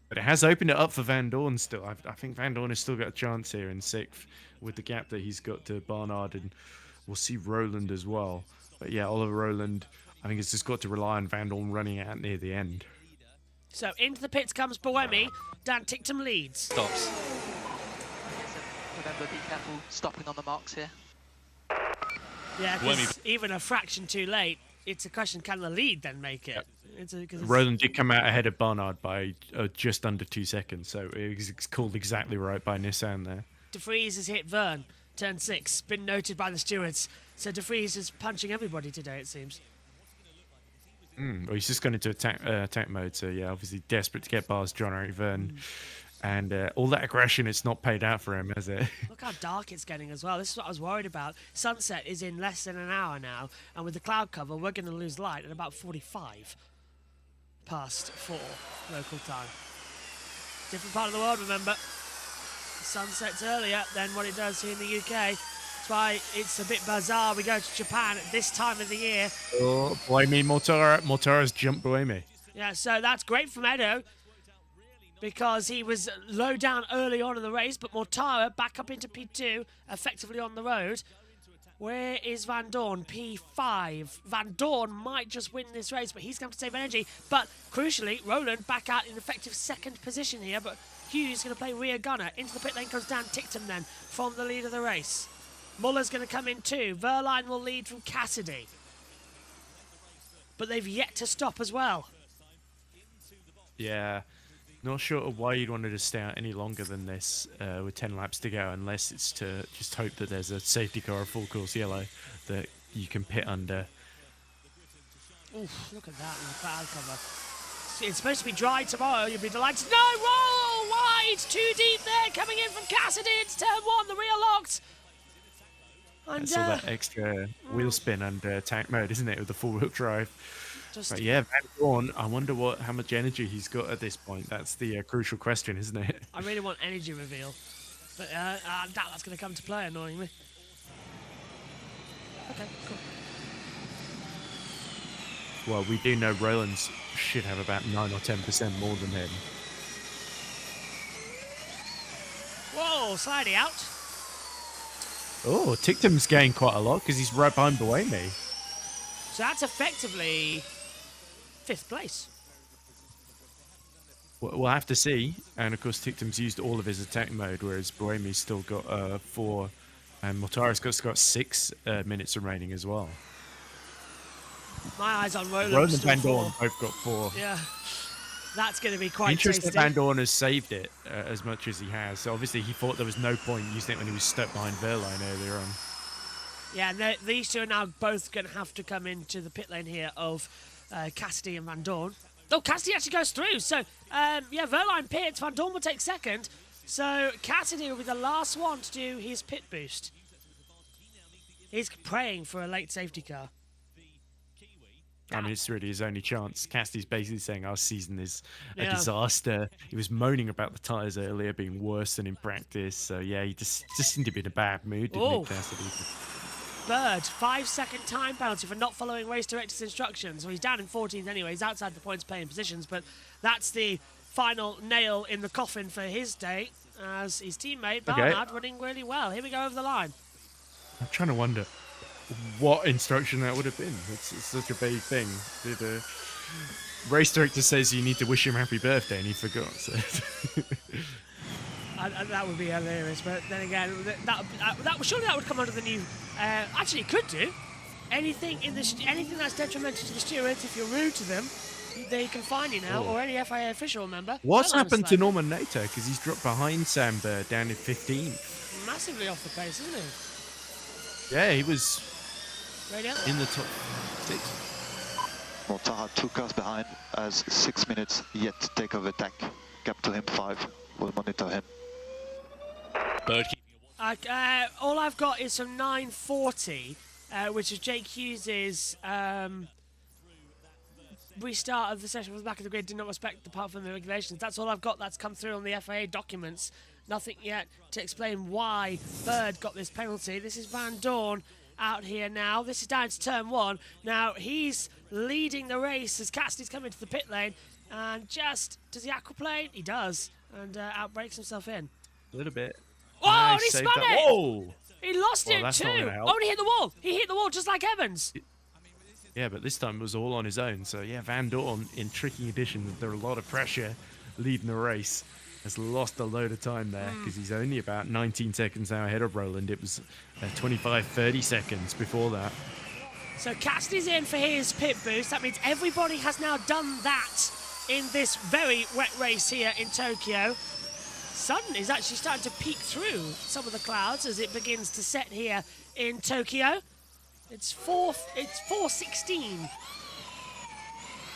But it has opened it up for Van Dorn still. I think Van Dorn has still got a chance here in 6th with the gap that he's got to Barnard, and we'll see Roland as well. But yeah, Oliver Roland, I think, has just got to rely on Van Dorn running out near the end. So into the pits comes Boemi. Dan Tictum leads. Stops. Remember, be careful stopping on the marks here. Yeah, because even a fraction too late, it's a question, can the lead then make it? Roland did come out ahead of Barnard by just under 2 seconds, so it was called exactly right by Nissan there. De Vries has hit Vern, turn 6, been noted by the stewards. So De Vries is punching everybody today, it seems. Well, he's just gone into attack mode, so yeah, obviously desperate to get past John-Eric Verne. And all that aggression, it's not paid out for him, has it? Look how dark it's getting as well. This is what I was worried about. Sunset is in less than an hour now, and with the cloud cover, we're going to lose light at about 45 past 4 local time. Different part of the world, remember. Sunset's earlier than what it does here in the UK. That's why it's a bit bizarre. We go to Japan at this time of the year. Oh, Boemi Mortara's jumped Boemi. Yeah, so that's great from Edo. because he was low down early on in the race, but Mortara back up into P2, effectively on the road. Where is Van Dorn? P5. Van Dorn might just win this race, but he's going to save energy. But crucially, Roland back out in effective second position here, but Hughes going to play rear gunner. Into the pit lane comes Dan Ticktum then from the lead of the race. Muller's going to come in too. Verline will lead from Cassidy. But they've yet to stop as well. Yeah, not sure why you'd wanted to stay out any longer than this with 10 laps to go, unless it's to just hope that there's a safety car or full course yellow that you can pit under. Oof, look at that in the cloud cover. It's supposed to be dry tomorrow, you'll be delighted. No, roll wide, too deep there, coming in from Cassidy. It's turn 1, the rear locked. And, I saw that extra wheel spin under tank mode, isn't it, with the four-wheel drive? But yeah, Van Dorn, I wonder how much energy he's got at this point. That's the crucial question, isn't it? I really want energy reveal, but I doubt that's going to come to play, annoyingly. Okay, cool. Well, we do know Roland's should have about 9 or 10% more than him. Whoa, slidey out. Oh, Ticktum's gained quite a lot because he's right behind Buemi. So that's effectively 5th place. We'll have to see. And of course, Ticktum's used all of his attack mode, whereas Buemi's still got 4, and Mortara's got 6 minutes remaining as well. My eyes on Roland. Roland and Van Dorn both got 4. Yeah, that's going to be quite interesting. tasty. Van Dorn has saved it as much as he has. So obviously he thought there was no point using it when he was stuck behind Verline earlier on. Yeah, and these two are now both going to have to come into the pit lane here of Cassidy and Van Dorn. Oh, Cassidy actually goes through. So, yeah, Verline pits. Van Dorn will take second. So Cassidy will be the last one to do his pit boost. He's praying for a late safety car. I mean, it's really his only chance. Cassidy's basically saying our season is a disaster. He was moaning about the tyres earlier being worse than in practice. So, yeah, he just seemed to be in a bad mood, didn't he, Cassidy? Bird, 5-second time penalty for not following race director's instructions. Well, he's down in 14th anyway. He's outside the points paying positions, but that's the final nail in the coffin for his day as his teammate, Barnard, running really well. Here we go over the line. I'm trying to wonder what instruction that would have been. It's such a vague thing. The race director says you need to wish him happy birthday, and he forgot. So. That would be hilarious, but then again, surely that would come under the new. Actually, it could do anything anything that's detrimental to the stewards. If you're rude to them, they can fine you now, or any FIA official member. What's happened to Norman Nato? Because he's dropped behind Sam Bird down in 15th. Massively off the pace, isn't he? Yeah, he was in the top 6. Mortara 2 cars behind, has 6 minutes yet to take over tank. Gap to him 5. We'll monitor him. Bird. All I've got is from 9:40, which is Jake Hughes's restart of the session from the back of the grid. Did not respect apart from the regulations. That's all I've got. That's come through on the FIA documents. Nothing yet to explain why Bird got this penalty. This is Van Dorn out here now. This is down to turn 1. Now he's leading the race as Cassidy's coming to the pit lane. And does he aquaplane? He does. And outbrakes himself in. A little bit. Oh, and he spun it! Whoa! He lost it too! Oh, and he hit the wall! He hit the wall just like Evans! Yeah, but this time it was all on his own. So, yeah, Van Dorn, in tricky conditions, there a lot of pressure leading the race. Has lost a load of time there because he's only about 19 seconds now ahead of Roland. It was 25-30 seconds before that. So Cassidy's in for his pit boost. That means everybody has now done that in this very wet race here in Tokyo. Sun is actually starting to peek through some of the clouds as it begins to set here in Tokyo. It's 4:16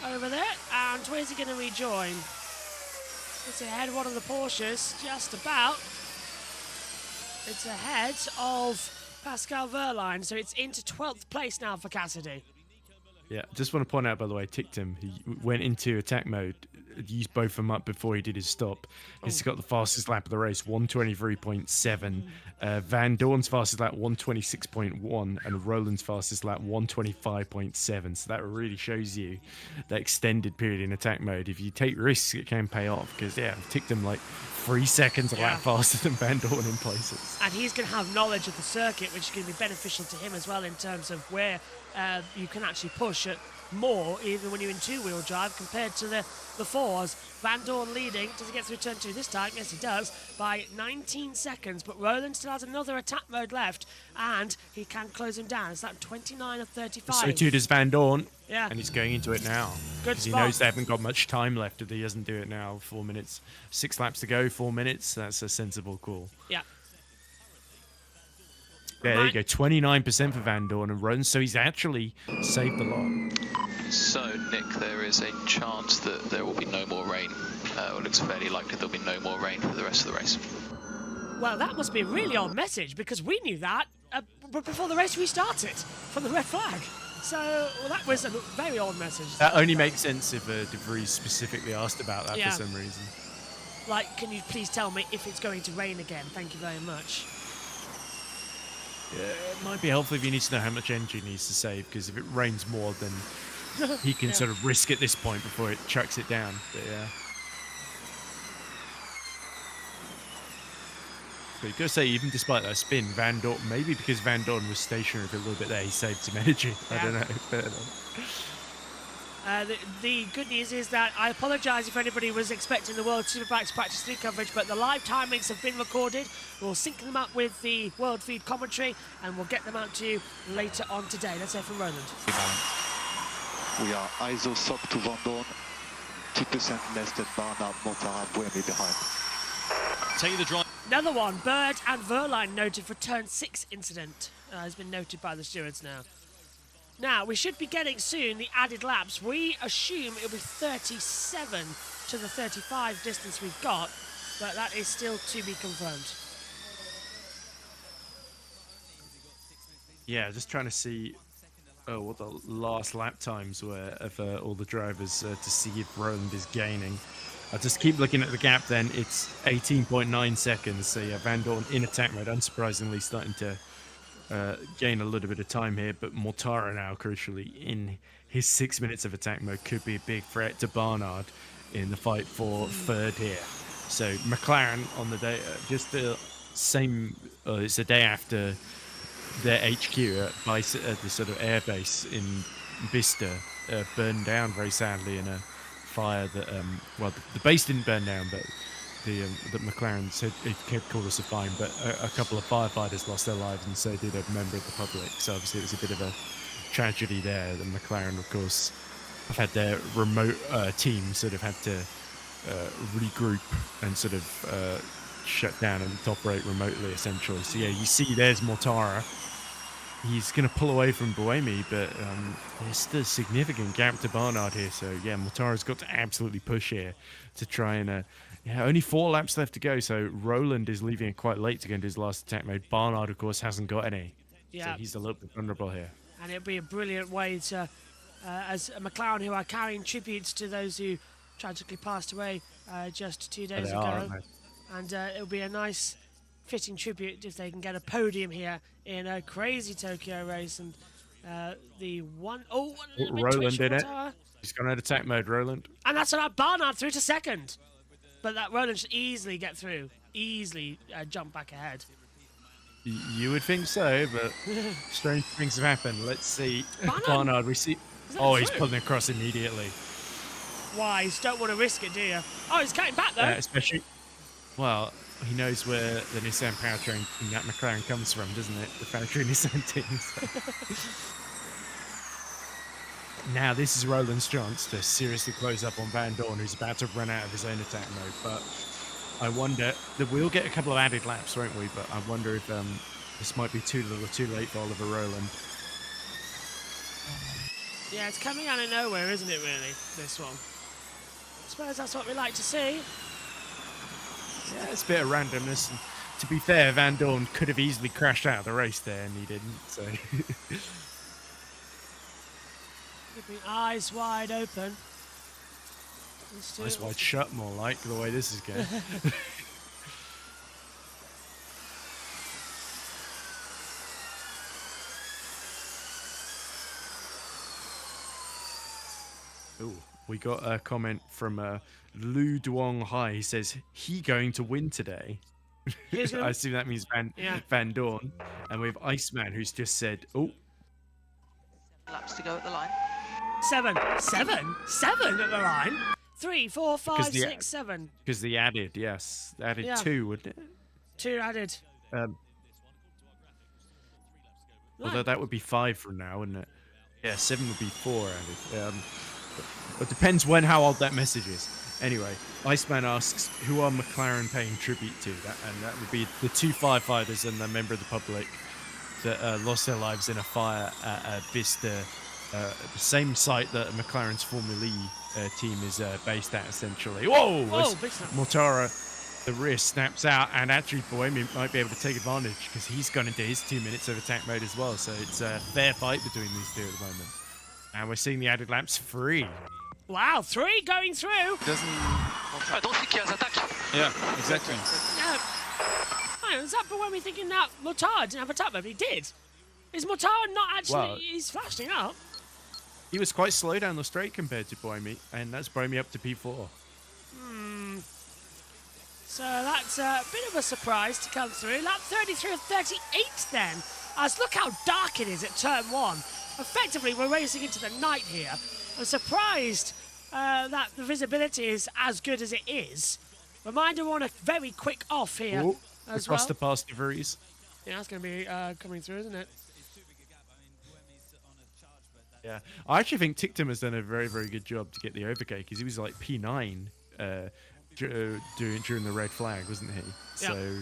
over there, and where's he going to rejoin? It's ahead of one of the Porsches, just about. It's ahead of Pascal Verline, so it's into 12th place now for Cassidy. Yeah, just want to point out, by the way, Ticktum, he went into attack mode used both of them up before he did his stop. He's got the fastest lap of the race, 1:23.7. Van Dorn's fastest lap, 1:26.1, and Roland's fastest lap, 1:25.7. So that really shows you the extended period in attack mode. If you take risks, it can pay off, because yeah, I've ticked him like 3 seconds a lap faster than Van Dorn in places. And he's going to have knowledge of the circuit, which is going to be beneficial to him as well in terms of where you can actually push at more, even when you're in two-wheel drive, compared to the fours. Van Dorn leading. Does he get through turn 2 this time? Yes, he does, by 19 seconds. But Roland still has another attack mode left, and he can close him down. It's that 29 of 35. So too does Van Dorn. Yeah. And he's going into it now. Good Because he spot. knows they haven't got much time left if he doesn't do it now. 4 minutes. 6 laps to go, 4 minutes. That's a sensible call. Yeah. Yeah, there you go. 29% for Van Dorn and Roland. So he's actually saved a lot. So, Nick, there is a chance that there will be no more rain. It looks fairly likely there'll be no more rain for the rest of the race. Well, that must be a really odd message, because we knew that before the race restarted from the red flag. So well, that was a very odd message. That only makes sense if De Vries specifically asked about that for some reason. Like, can you please tell me if it's going to rain again? Thank you very much. Yeah, it might be helpful if he needs to know how much energy he needs to save, because if it rains more, then he can sort of risk at this point before it chucks it down. But yeah. But you've got to say, even despite that spin, Van Dorn, maybe because Van Dorn was stationary for a little bit there, he saved some energy. I don't know. The good news is that I apologise if anybody was expecting the World Superbikes Practice 3 coverage, but the live timings have been recorded. We'll sync them up with the World Feed commentary, and we'll get them out to you later on today. Let's hear from Roland. We are ISO SOP to Van Dorn, 2% less than Barnard, Mortara, Buemi behind. Take the drive. Another one, Bird and Verline noted for turn 6 incident. Has been noted by the stewards now. Now, we should be getting soon the added laps. We assume it'll be 37 to the 35 distance we've got, but that is still to be confirmed. Yeah, just trying to see what the last lap times were of all the drivers to see if Roland is gaining. I'll just keep looking at the gap then. It's 18.9 seconds. So yeah, Van Dorn in attack mode, unsurprisingly starting to gain a little bit of time here, but Mortara now, crucially, in his 6 minutes of attack mode, could be a big threat to Barnard in the fight for third here. So McLaren on the day, just the same, it's the day after their HQ at the sort of airbase in Bicester burned down very sadly in a fire that, well, the base didn't burn down, but the McLaren said it called us a fine, but a couple of firefighters lost their lives, and so did a member of the public. So obviously it was a bit of a tragedy there. The McLaren, of course, have had their remote team sort of had to regroup and sort of shut down and operate remotely, essentially. So yeah, you see there's Mortara. He's going to pull away from Buemi, but there's still a significant gap to Barnard here. So yeah, Mortara's got to absolutely push here to try and... yeah, only 4 laps left to go, so Roland is leaving it quite late to go into his last attack mode. Barnard, of course, hasn't got any. Yeah. So he's a little bit vulnerable here. And it'll be a brilliant way to, as McLaren, who are carrying tributes to those who tragically passed away just 2 days ago. And it'll be a nice fitting tribute if they can get a podium here in a crazy Tokyo race. And the one... Oh, Roland in it. He's gone out of attack mode, Roland. And that's about Barnard through to second. But that Roland should easily get through, easily jump back ahead. You would think so, but strange things have happened. Let's see. Barnard, we see... Oh, he's pulling across immediately. Why? You don't want to risk it, do you? Oh, he's cutting back, though. Especially... Well, he knows where the Nissan powertrain in that McLaren comes from, doesn't it? The factory Nissan team. So. Now, this is Roland's chance to seriously close up on Van Dorn, who's about to run out of his own attack mode. But I wonder that we'll get a couple of added laps, won't we? But I wonder if this might be too little, too late for Oliver Roland. Yeah, it's coming out of nowhere, isn't it, really, this one? I suppose that's what we like to see. Yeah, it's a bit of randomness. And to be fair, Van Dorn could have easily crashed out of the race there, and he didn't, so... Keeping eyes wide open. Eyes wide shut, more like the way this is going. Ooh, we got a comment from Lu Duong Hai. He says, he going to win today. I assume that means Van Dorn. And we have Iceman, who's just said, oh. Laps to go at the line. 7 at the line. 3, 4, 5, 6, 7. Because they added, yes. They added 2, wouldn't it? 2 added. Although that would be 5 from now, wouldn't it? Yeah, 7 would be 4 added. It depends how old that message is. Anyway, Iceman asks, who are McLaren paying tribute to? And that would be the 2 firefighters and a member of the public that lost their lives in a fire at Vista, the same site that McLaren's Formula E team is based at, essentially. Whoa! Mortara, the rear snaps out, and actually Bohemian might be able to take advantage because he's gone into his 2 minutes of attack mode as well. So it's a fair fight between these two at the moment. And we're seeing the added laps 3. Wow, 3 going through. I don't think he has attack. Yeah, exactly. Yeah. Is that when we're thinking that Mortara didn't have attack mode? He did. Is Mortara not actually? Well, he's flashing up. He was quite slow down the straight compared to Boemi, and that's Boemi up to P4. So that's a bit of a surprise to come through. Lap 33 of 38 then. As look how dark it is at turn 1. Effectively, we're racing into the night here. I'm surprised that the visibility is as good as it is. Reminder, we're on a very quick off here. Ooh, as across well. the past DeVries. Yeah, that's going to be coming through, isn't it? Yeah, I actually think Tictum has done a very, very good job to get the overgate because he was like P9 during the red flag, wasn't he? Yeah. So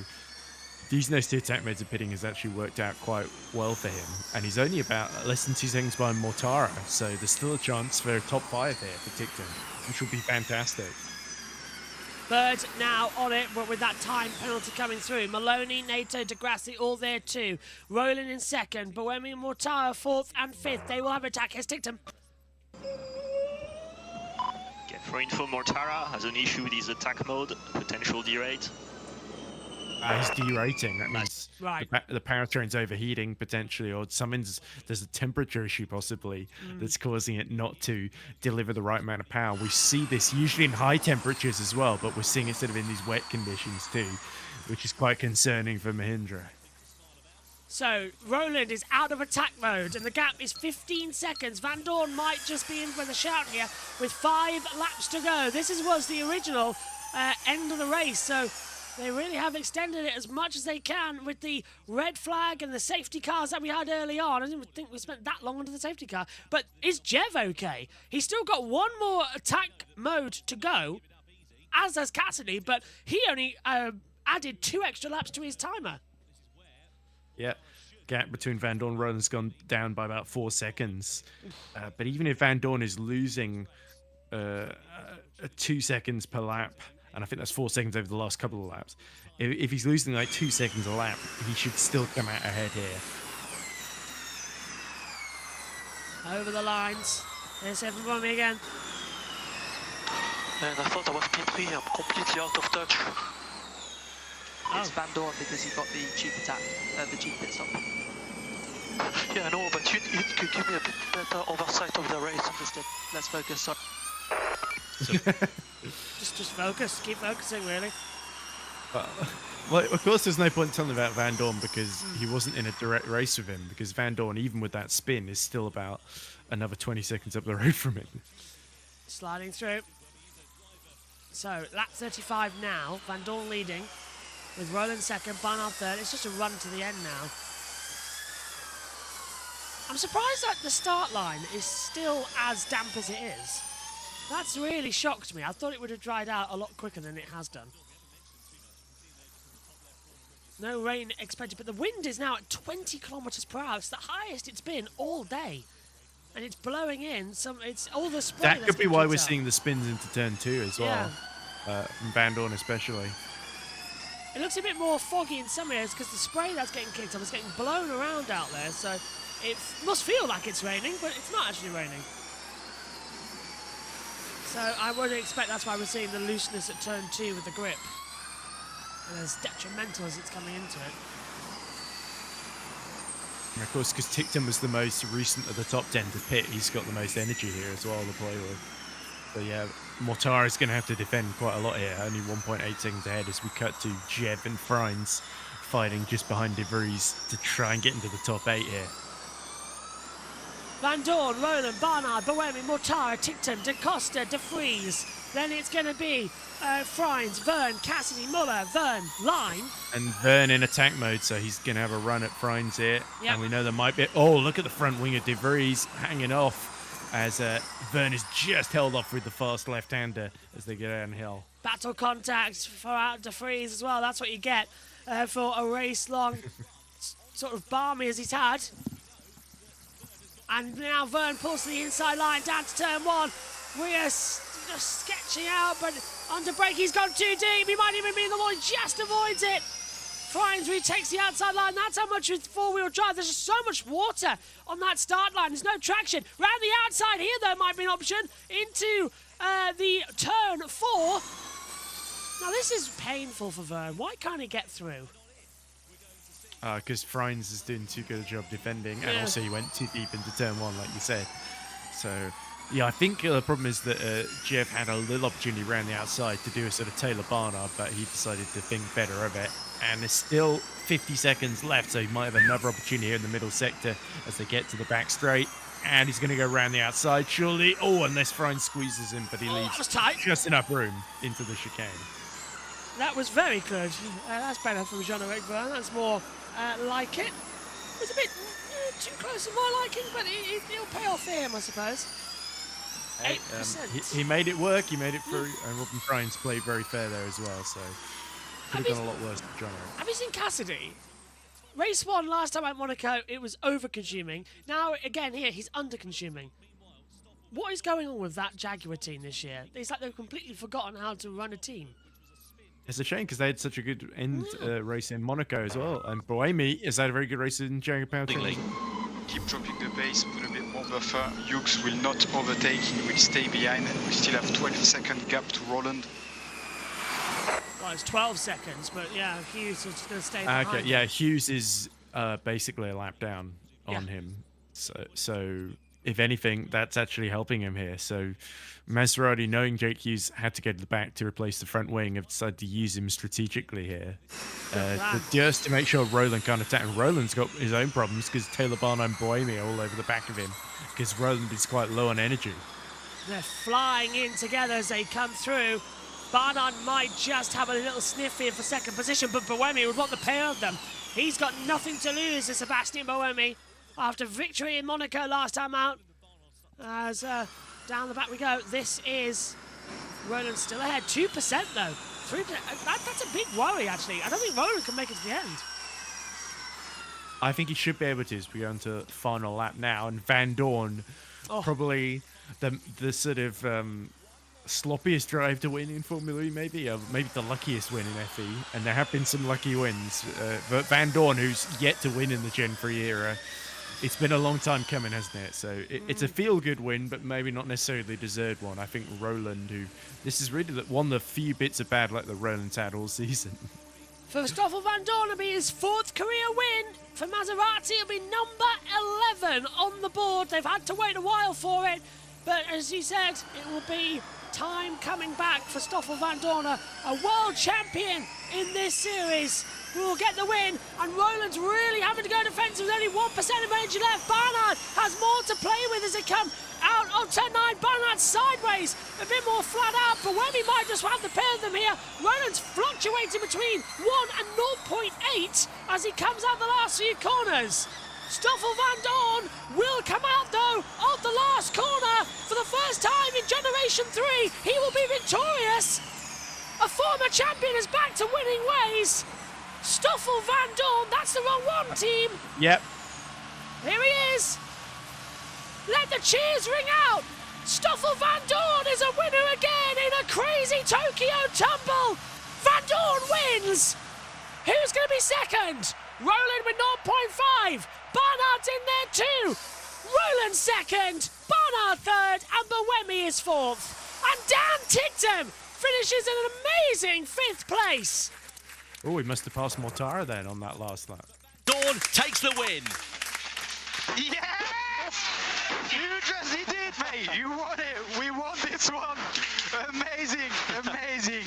using those 2 attack modes of pitting has actually worked out quite well for him, and he's only about less than 2 seconds behind Mortara, so there's still a chance for a top 5 here for Tictum, which will be fantastic. Bird now on it, but with that time penalty coming through. Maloney, Nato, Degrassi all there too. Roland in second, Boemi and Mortara 4th and 5th. They will have attack. Here's Tictum. Okay, for info, Mortara has an issue with his attack mode, potential derate. He's derating. That means the powertrain's overheating potentially, or there's a temperature issue possibly that's causing it not to deliver the right amount of power. We see this usually in high temperatures as well, but we're seeing it sort of in these wet conditions too, which is quite concerning for Mahindra. So Roland is out of attack mode, and the gap is 15 seconds. Van Dorn might just be in for the shout here with 5 laps to go. This was the original end of the race, so they really have extended it as much as they can with the red flag and the safety cars that we had early on. I didn't think we spent that long under the safety car. But is Jev okay? He's still got 1 more attack mode to go, as has Cassidy, but he only added 2 extra laps to his timer. Yeah, gap between Van Dorn and Roland's gone down by about 4 seconds. But even if Van Dorn is losing 2 seconds per lap, and I think that's 4 seconds over the last couple of laps. If he's losing like 2 seconds a lap, he should still come out ahead here. Over the lines. There's everybody again. And I thought I was P3. I'm completely out of touch. It's Van Dorn because he got the cheap attack, the cheap pit stop. Yeah, I know, but you could give me a bit better oversight of the race. Understood. Let's focus. Sorry. Just focus. Keep focusing, really. Well, of course, there's no point telling about Van Dorn because he wasn't in a direct race with him. Because Van Dorn, even with that spin, is still about another 20 seconds up the road from him. Sliding through. So, lap 35 now. Van Dorn leading with Roland second, Barnard third. It's just a run to the end now. I'm surprised that the start line is still as damp as it is. That's really shocked me. I thought it would have dried out a lot quicker than it has done. No rain expected, but the wind is now at 20 kilometers per hour. It's the highest it's been all day. And it's blowing in. It's all the spray. That could be why we're seeing the spins into turn 2 as well. From Van Dorn especially. It looks a bit more foggy in some areas because the spray that's getting kicked up is getting blown around out there. So it must feel like it's raining, but it's not actually raining. So I would expect that's why we're seeing the looseness at turn 2 with the grip. And as detrimental as it's coming into it. And of course, because Tickton was the most recent of the top 10 to pit, he's got the most energy here as well to play with. So yeah, Mortara is going to have to defend quite a lot here. Only 1.8 seconds ahead as we cut to Jeb and Frines fighting just behind De Vries to try and get into the top 8 here. Van Dorn, Roland, Barnard, Boemi, Mortara, Tickton, De Costa, De Vries. Then it's going to be Frines, Vern, Cassidy, Muller, Vern, Line. And Vern in attack mode, so he's going to have a run at Frines here. Yep. And we know there might be... Oh, look at the front wing of De Vries hanging off as Vern is just held off with the fast left-hander as they get downhill. Battle contact for De Vries as well. That's what you get for a race long, sort of balmy as he's had. And now Vern pulls to the inside line down to turn 1. We are just sketching out, but under brake he's gone too deep. He might even be in the wall, just avoids it. Frines retakes the outside line. That's how much with four-wheel drive. There's just so much water on that start line. There's no traction. Round the outside here, though, might be an option. Into the turn 4. Now, this is painful for Vern. Why can't he get through? Because Frines is doing too good a job defending, and also he went too deep into turn 1, like you said. So, yeah, I think the problem is that Jeff had a little opportunity around the outside to do a sort of Taylor Barnard, but he decided to think better of it. And there's still 50 seconds left, so he might have another opportunity here in the middle sector as they get to the back straight. And he's going to go around the outside, surely. Oh, unless Frines squeezes in, but he leaves just enough room into the chicane. That was very good. That's better from Jean-Eric Vern. That's more like it. It was a bit too close to my liking, but it'll pay off for him, I suppose. 8%. He made it work. He made it through, and Robin Frines played very fair there as well. So could have done a lot worse than Jean-Eric. Have you seen Cassidy? Race 1 last time at Monaco, it was over-consuming. Now, again, here, he's under-consuming. What is going on with that Jaguar team this year? It's like they've completely forgotten how to run a team. It's a shame because they had such a good end race in Monaco as well. And Boemi has had a very good race in Jaguar Power Team. Keep dropping the pace, put a bit more buffer. Hughes will not overtake, he will stay behind. We still have 12-second gap to Roland. Well, it's 12 seconds, but yeah, Hughes is going to stay behind. Okay, yeah, Hughes is basically a lap down on him. So if anything, that's actually helping him here. So Maserati, knowing Jake Hughes had to go to the back to replace the front wing, have decided to use him strategically here. Just to make sure Roland can't attack. And Roland's got his own problems because Taylor Barnard and Boemi are all over the back of him because Roland is quite low on energy. They're flying in together as they come through. Barnard might just have a little sniff here for second position, but Boemi would want the pair of them. He's got nothing to lose, Sebastian Boemi, after victory in Monaco last time out. As down the back we go. This is Roland still ahead. 2% though. 3%. That's a big worry, actually. I don't think Roland can make it to the end. I think he should be able to as we go into the final lap now. And Van Dorn, probably the sort of sloppiest drive to win in Formula E, maybe the luckiest win in FE. And there have been some lucky wins. But Van Dorn, who's yet to win in the Gen 3 era, it's been a long time coming, hasn't it? So it's a feel-good win, but maybe not necessarily deserved one. I think Roland, who this is really one of the few bits of bad luck that Roland's had all season. For Stoffel Van Dorn, it'll be his 4th career win. For Maserati, it'll be number 11 on the board. They've had to wait a while for it, but as you said, it will be time coming back for Stoffel Van Dorn, a world champion in this series. We will get the win, and Roland's really having to go defensive with only 1% of energy left. Barnard has more to play with as they come out on turn 9. Barnard sideways, a bit more flat out, but Webby might just have the pair of them here. Roland's fluctuating between 1 and 0.8 as he comes out the last few corners. Stoffel Van Dorn will come out, though, of the last corner for the first time in Generation 3. He will be victorious. A former champion is back to winning ways. Stoffel Van Dorn, that's the wrong one, team. Yep. Here he is. Let the cheers ring out. Stoffel Van Dorn is a winner again in a crazy Tokyo tumble. Van Dorn wins. Who's going to be second? Roland with 0.5. Barnard's in there too. Roland second. Barnard third. And Boemi is 4th. And Dan Tictum finishes in an amazing 5th place. Oh, he must have passed Mortara then on that last lap. Dawn takes the win. Yes! You just did it, mate! You won it! We won this one! Amazing! Amazing!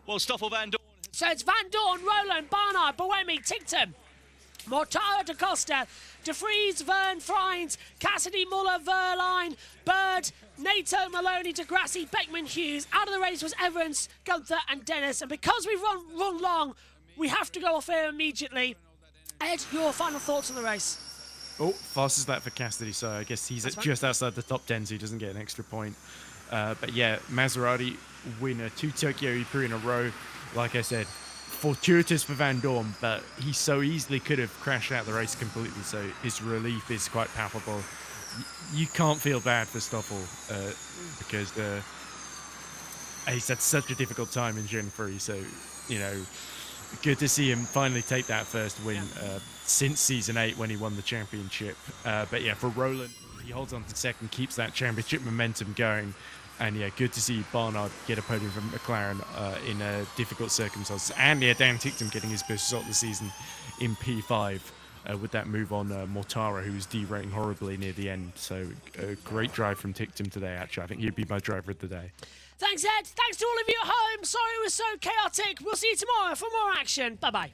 Well, Stoffel Van Dorn. So it's Van Dorn, Roland, Barnard, Buemi, Tictum, Mortara, Da Costa, De Vries, Vern, Freins, Cassidy, Muller, Verline, Bird, Nato, Maloney, DeGrassi, Beckman, Hughes. Out of the race was Evans, Gunther and Dennis. And because we've run long, we have to go off here immediately. Ed, your final thoughts on the race? Oh, fastest lap for Cassidy, so I guess he's just outside the top 10, so he doesn't get an extra point. But yeah, Maserati winner, 2 Tokyo E3 in a row. Like I said, fortuitous for Van Dorn, but he so easily could have crashed out the race completely, so his relief is quite palpable. You can't feel bad for Stoffel because he's had such a difficult time in Gen 3, so, you know, good to see him finally take that first win since Season 8 when he won the championship. But yeah, for Roland, he holds on to second, keeps that championship momentum going. And yeah, good to see Barnard get a podium from McLaren in difficult circumstances. And yeah, Dan Tictum getting his first result of the season in P5 with that move on Mortara, who was derating horribly near the end. So a great drive from Tictum today, actually. I think he'd be my driver of the day. Thanks, Ed. Thanks to all of you at home. Sorry it was so chaotic. We'll see you tomorrow for more action. Bye-bye.